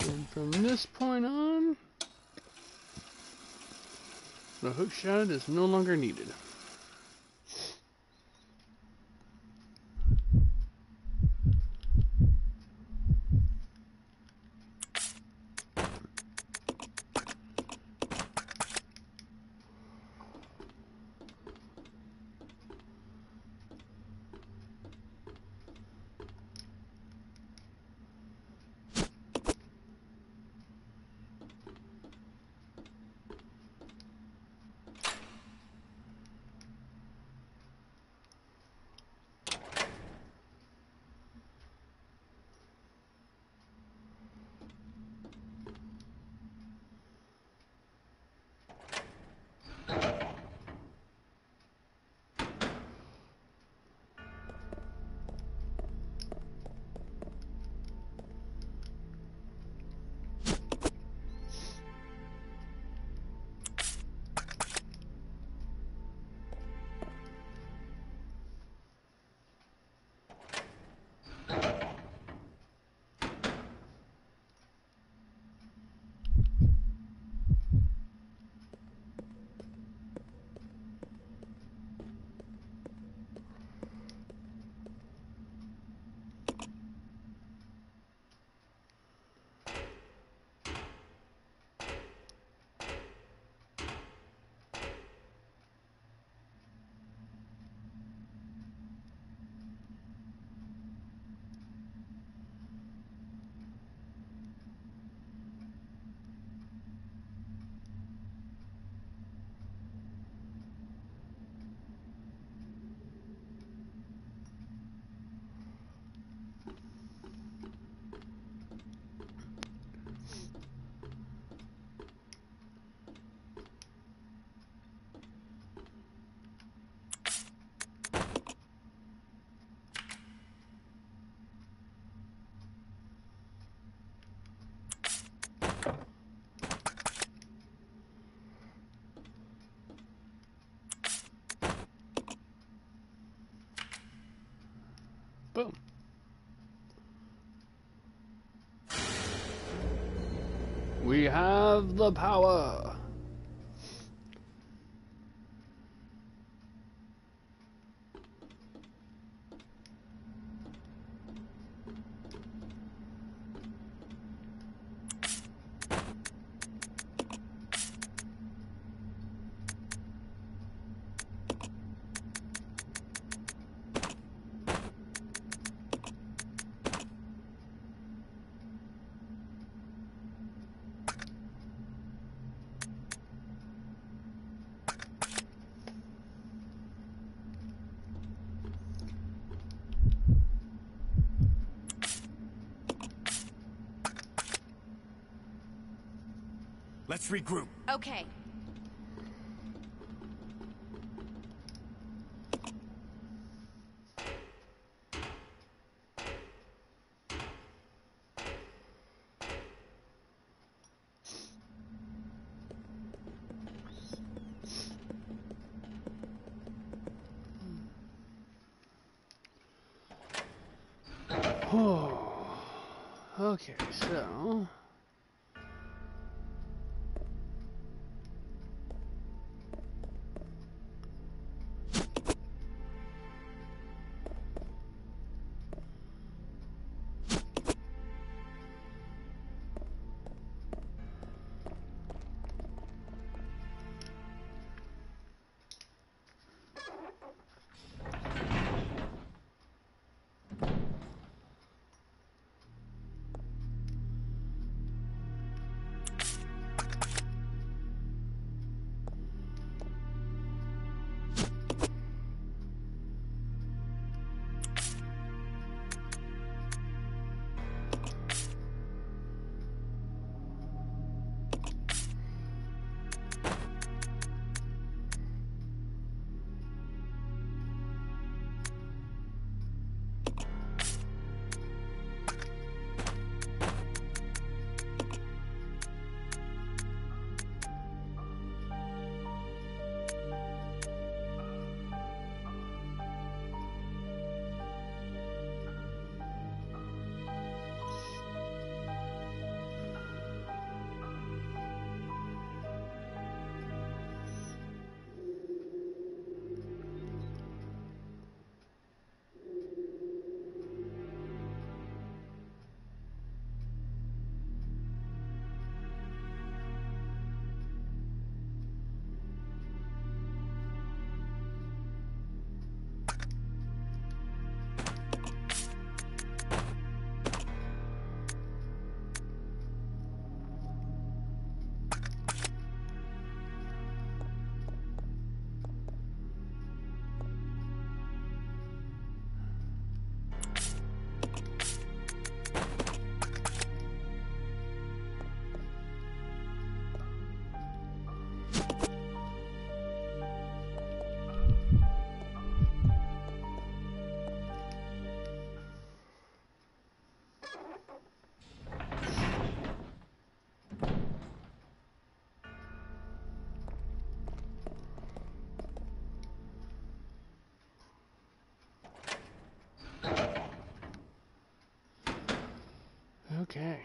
And from this point on, the hook shot is no longer needed. We have the power. Let's regroup. Okay. Okay, so okay.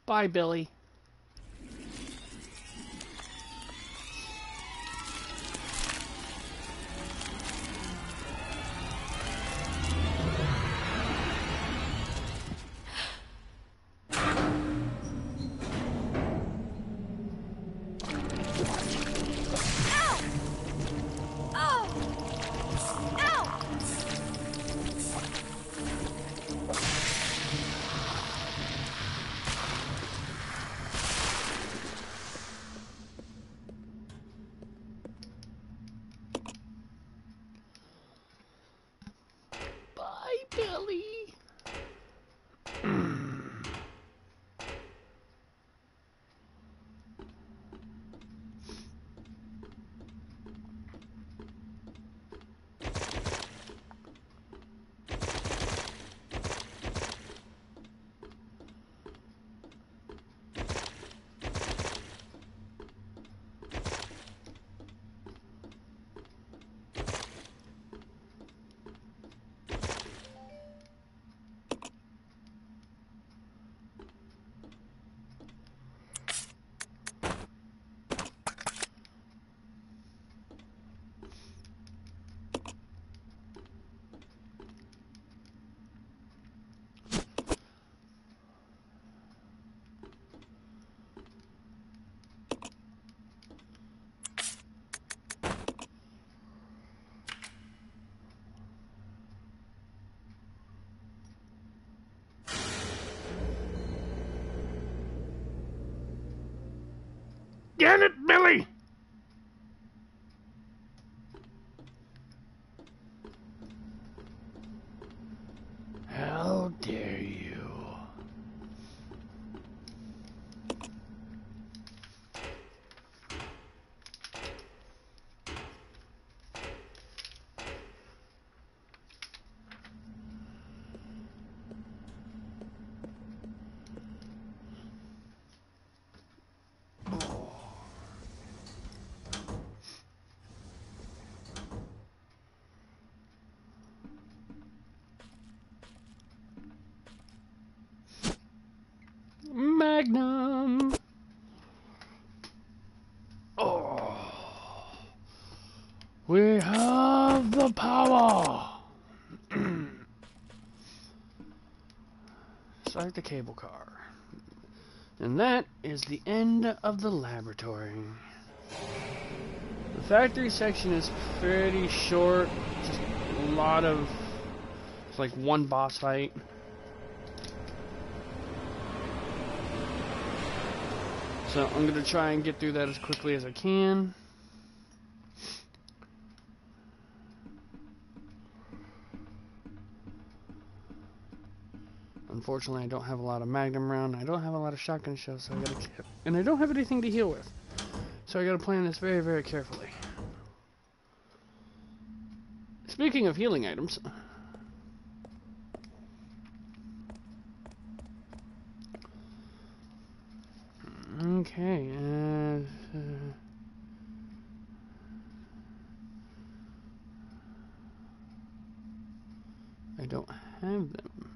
Bye, Billy. We have the power! Start the cable car. And that is the end of the laboratory. The factory section is pretty short. Just a lot of... It's like one boss fight. So I'm going to try and get through that as quickly as I can. Unfortunately, I don't have a lot of Magnum round. I don't have a lot of shotgun shells, so I gotta... And I don't have anything to heal with. So I gotta plan this very, very carefully. Speaking of healing items... Okay, I don't have them.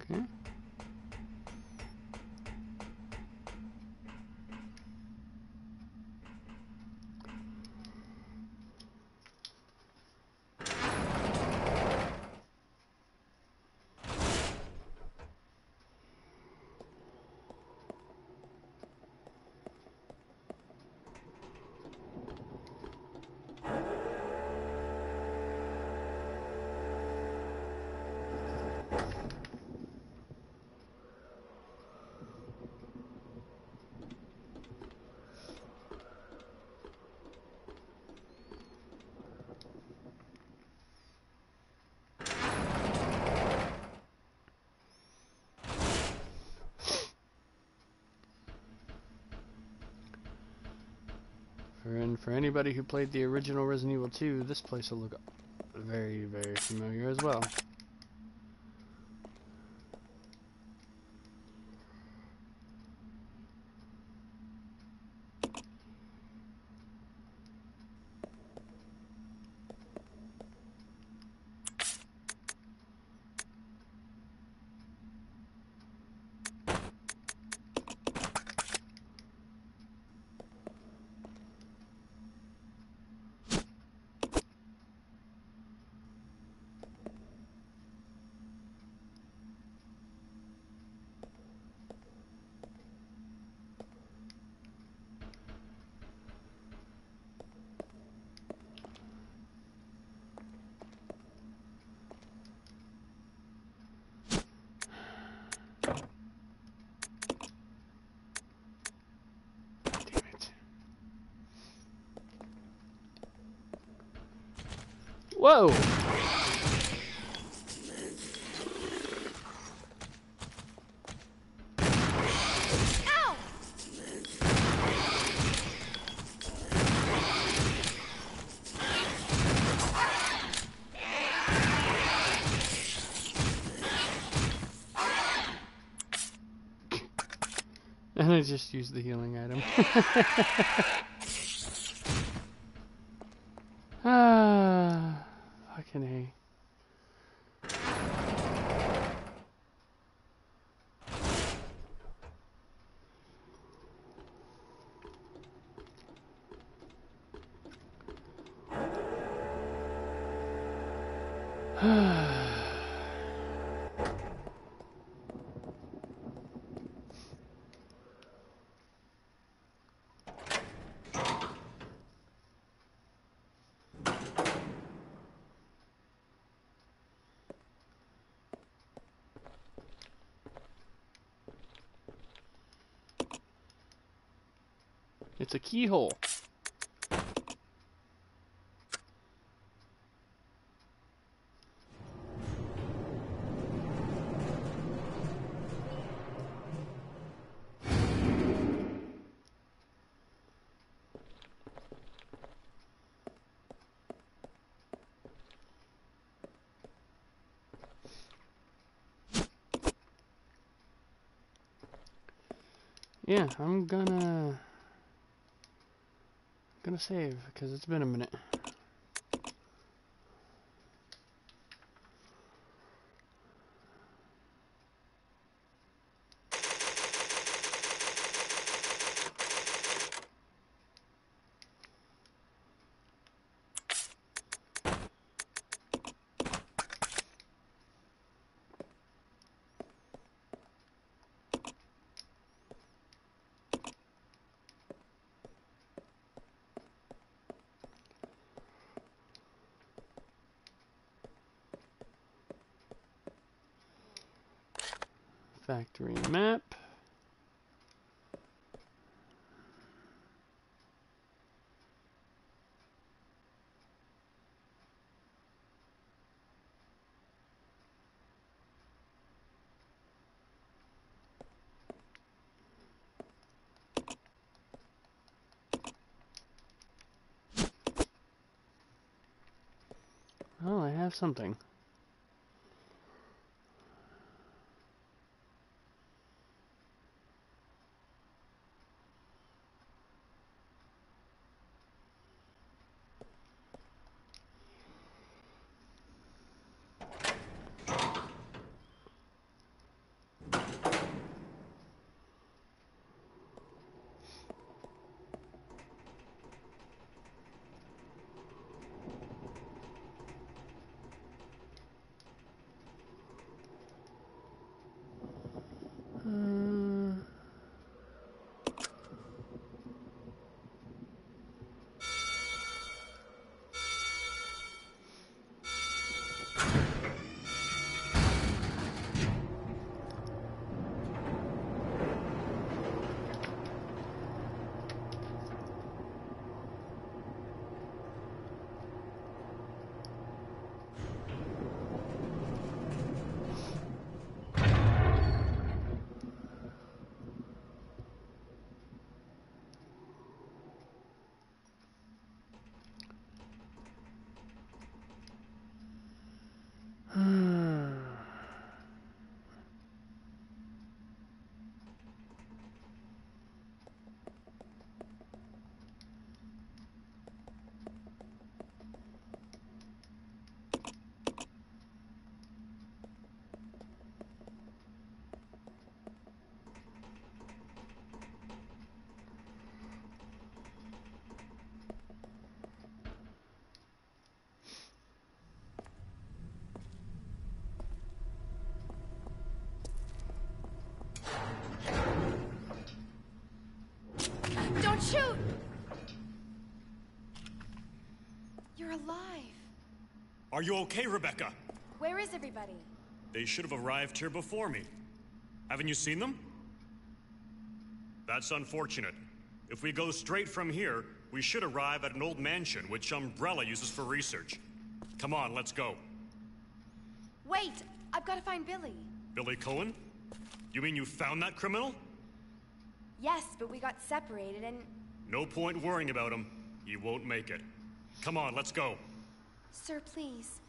Okay. And for anybody who played the original Resident Evil 2, this place will look very, very familiar as well. Whoa! And I just used the healing item. Ah, fucking A. It's a keyhole. Yeah, I'm gonna save because it's been a minute. Factory map. Oh, I have something. Don't shoot! You're alive. Are you okay, Rebecca? Where is everybody? They should have arrived here before me. Haven't you seen them? That's unfortunate. If we go straight from here, we should arrive at an old mansion which Umbrella uses for research. Come on, let's go. Wait! I've got to find Billy. Billy Cohen? You mean you found that criminal? Yes, but we got separated and... No point worrying about him. He won't make it. Come on, let's go. Sir, please.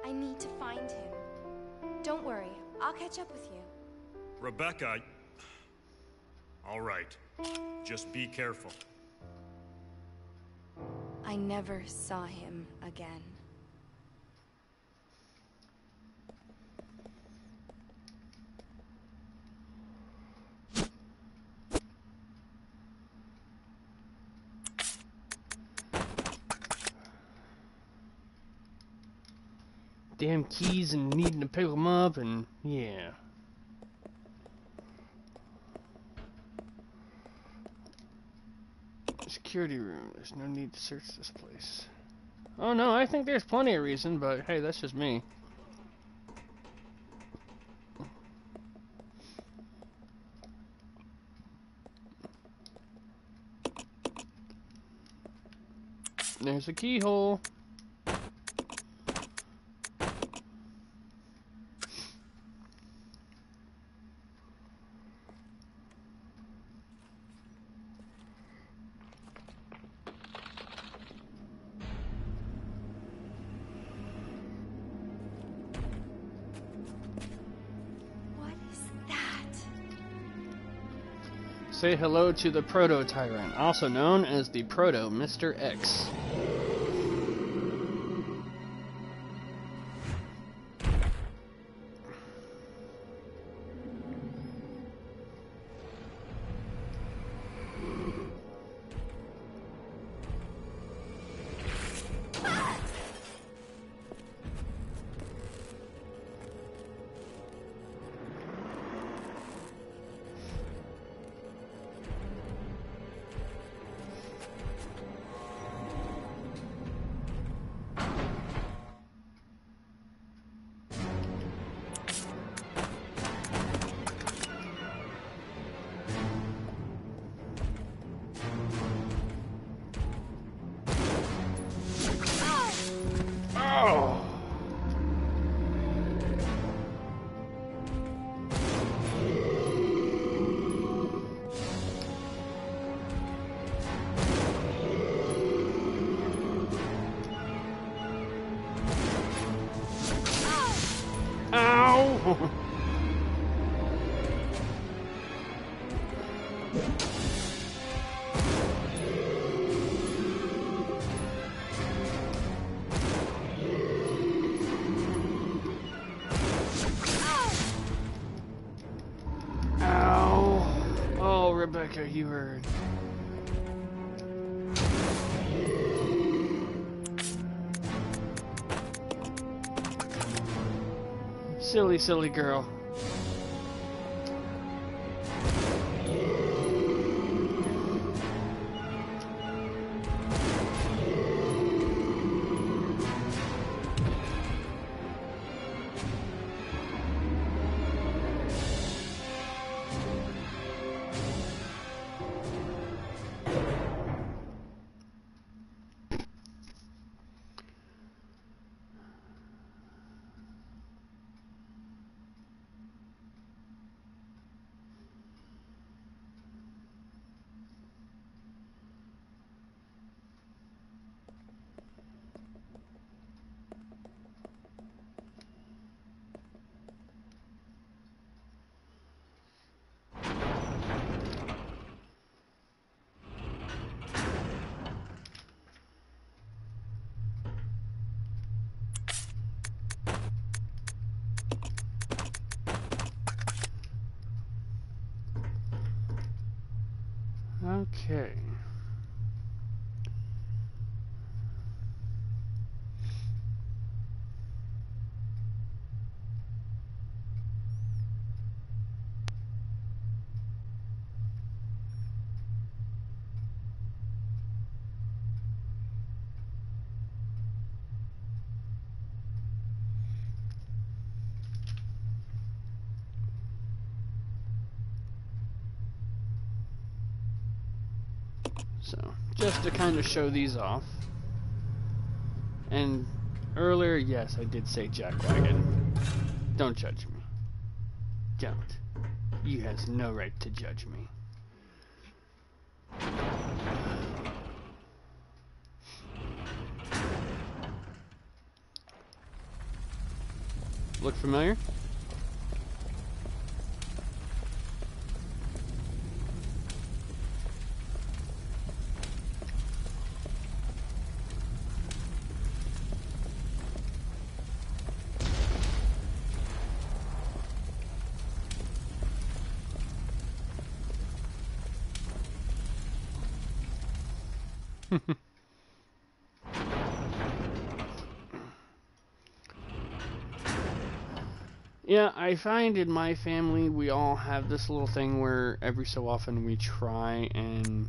I need to find him. Don't worry. I'll catch up with you. Rebecca... All right. Just be careful. I never saw him again. Damn keys and needing to pick them up and yeah. Security room. There's no need to search this place. Oh no, I think there's plenty of reason, but hey, that's just me. there's a keyhole. What is that? Say hello to the Proto-Tyrant, also known as the Proto-Mr. X. Oh! Ow! Ow! Oh, Rebecca, you heard. Silly, silly girl. Okay. So, just to kind of show these off. And earlier, yes, I did say jackwagon. Don't judge me. Don't. You has no right to judge me. Look familiar? Yeah, I find in my family we all have this little thing where every so often we try and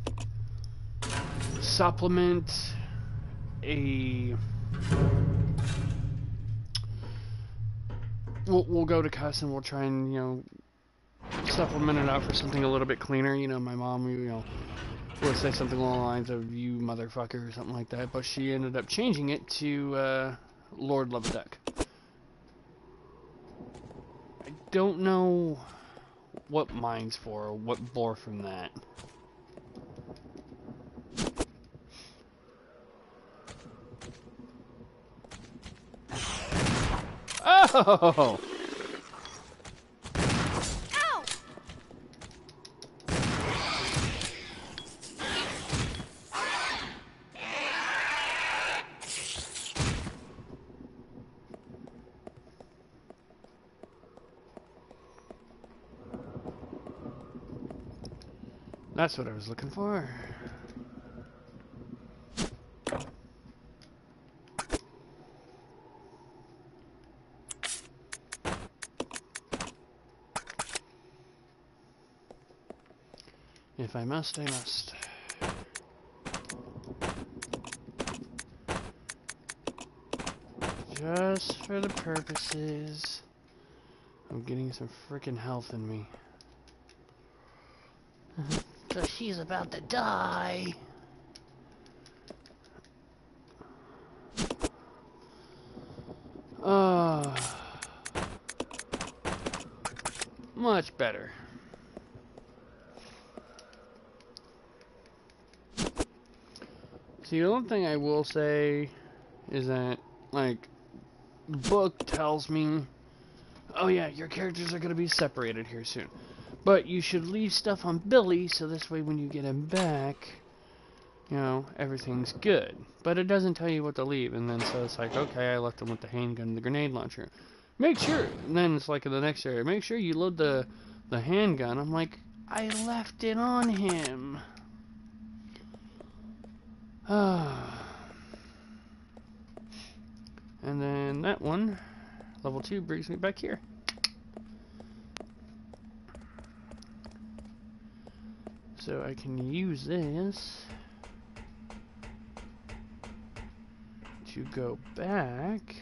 supplement a... We'll go to cuss and we'll try and, supplement it out for something a little bit cleaner. My mom, would say something along the lines of "you motherfucker" or something like that, but she ended up changing it to Lord Loveduck. I don't know what mine's for, or what bore from that. Oh! Ow! That's what I was looking for. If I must, I must. Just for the purposes of getting some freaking health in me. 'Cause she's about to die. Much better. See, the one thing I will say is that, like, the book tells me, oh yeah, your characters are going to be separated here soon. But you should leave stuff on Billy, so this way when you get him back, you know, everything's good. But it doesn't tell you what to leave, and then so it's like, okay, I left him with the handgun and the grenade launcher. Make sure, and then it's like in the next area, make sure you load the handgun. I'm like, I left it on him. And then that one, level 2, brings me back here. So I can use this to go back.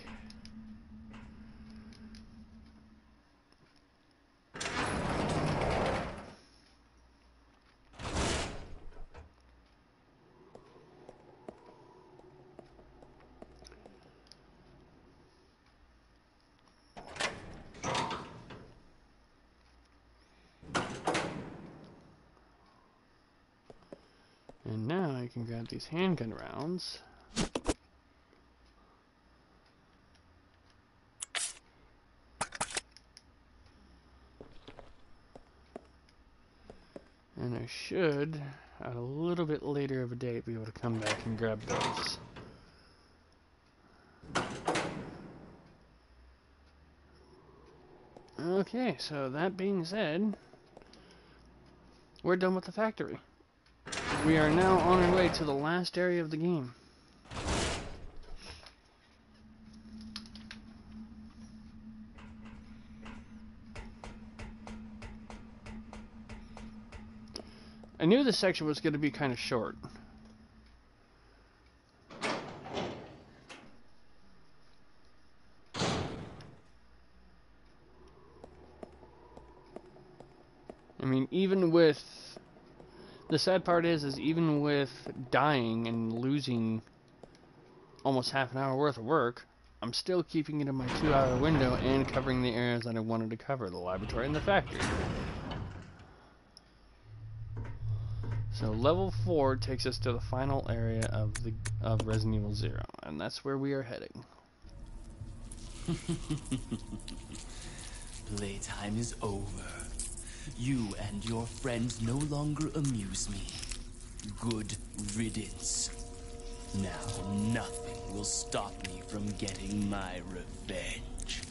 And now I can grab these handgun rounds. And I should, at a little bit later of a date, be able to come back and grab those. Okay, so that being said, we're done with the factory. We are now on our way to the last area of the game. I knew this section was going to be kind of short. I mean, even with... The sad part is even with dying and losing almost half an hour worth of work, I'm still keeping it in my 2-hour window and covering the areas that I wanted to cover, the laboratory and the factory. So level 4 takes us to the final area of Resident Evil 0, and that's where we are heading. Playtime is over. You and your friends no longer amuse me. Good riddance. Now nothing will stop me from getting my revenge.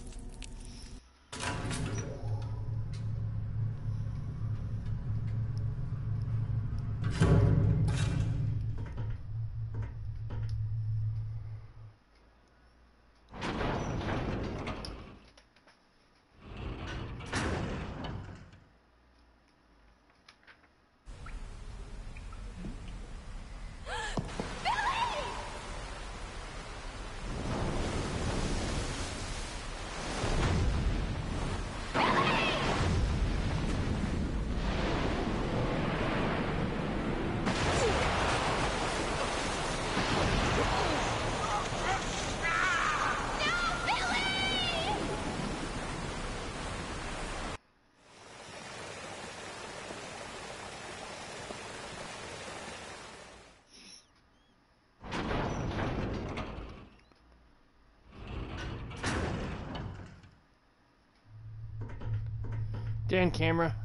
Dan camera.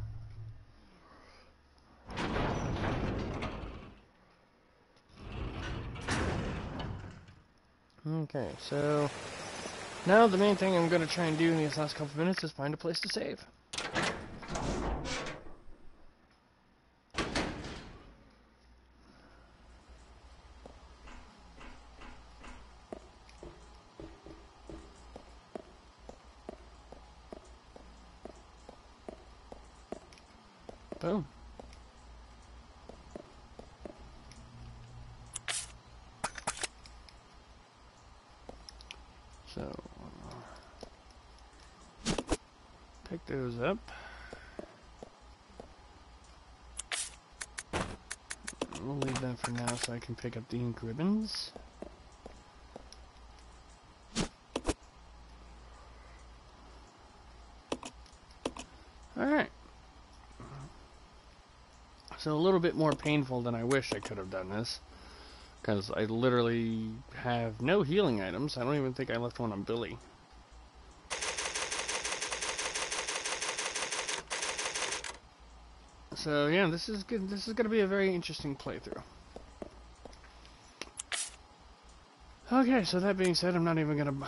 Okay, so now the main thing I'm going to try and do in these last couple of minutes is find a place to save. Boom. So, pick those up. We'll leave that for now so I can pick up the ink ribbons. Alright. So a little bit more painful than I wish I could have done this. Because I literally have no healing items. I don't even think I left one on Billy. So yeah, this is good. This is going to be a very interesting playthrough. Okay, so that being said, I'm not even going to...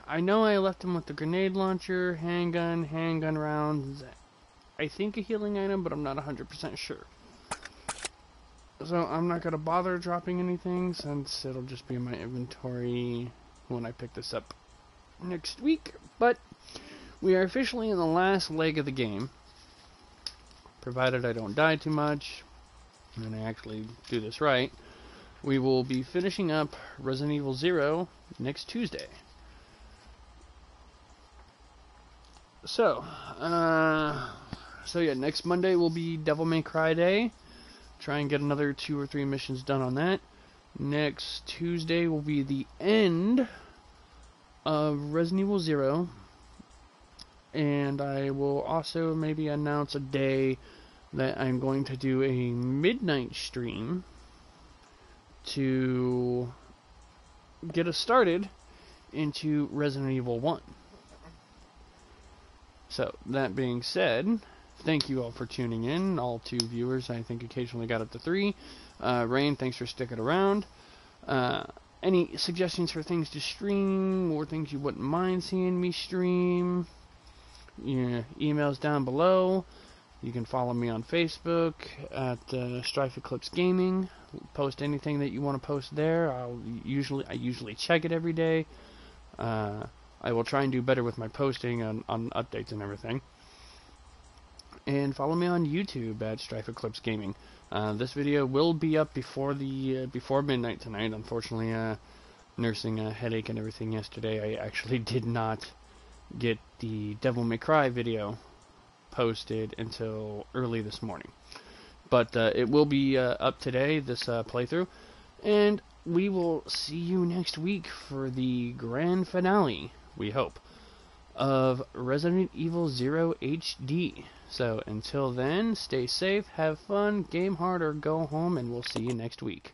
I know I left him with the grenade launcher, handgun rounds, I think a healing item, but I'm not 100% sure. So I'm not going to bother dropping anything, since it'll just be in my inventory when I pick this up next week. But we are officially in the last leg of the game, provided I don't die too much, and I actually do this right. We will be finishing up Resident Evil 0 next Tuesday. So yeah, next Monday will be Devil May Cry Day. Try and get another 2 or 3 missions done on that. Next Tuesday will be the end of Resident Evil 0. And I will also maybe announce a day that I'm going to do a midnight stream to get us started into Resident Evil 1. So, that being said, thank you all for tuning in. All 2 viewers, I think occasionally got up to 3. Rain, thanks for sticking around. Any suggestions for things to stream, or things you wouldn't mind seeing me stream? Yeah, emails down below. You can follow me on Facebook at Strife Eclipse Gaming. Post anything that you want to post there. I usually check it every day. I will try and do better with my posting on updates and everything. And follow me on YouTube at Strife Eclipse Gaming. This video will be up before midnight tonight. Unfortunately, nursing a headache and everything yesterday, I actually did not get the Devil May Cry video posted until early this morning. But it will be up today, this playthrough. And we will see you next week for the grand finale, we hope, of Resident Evil 0 HD. So until then, stay safe, have fun, game hard, or go home, and we'll see you next week.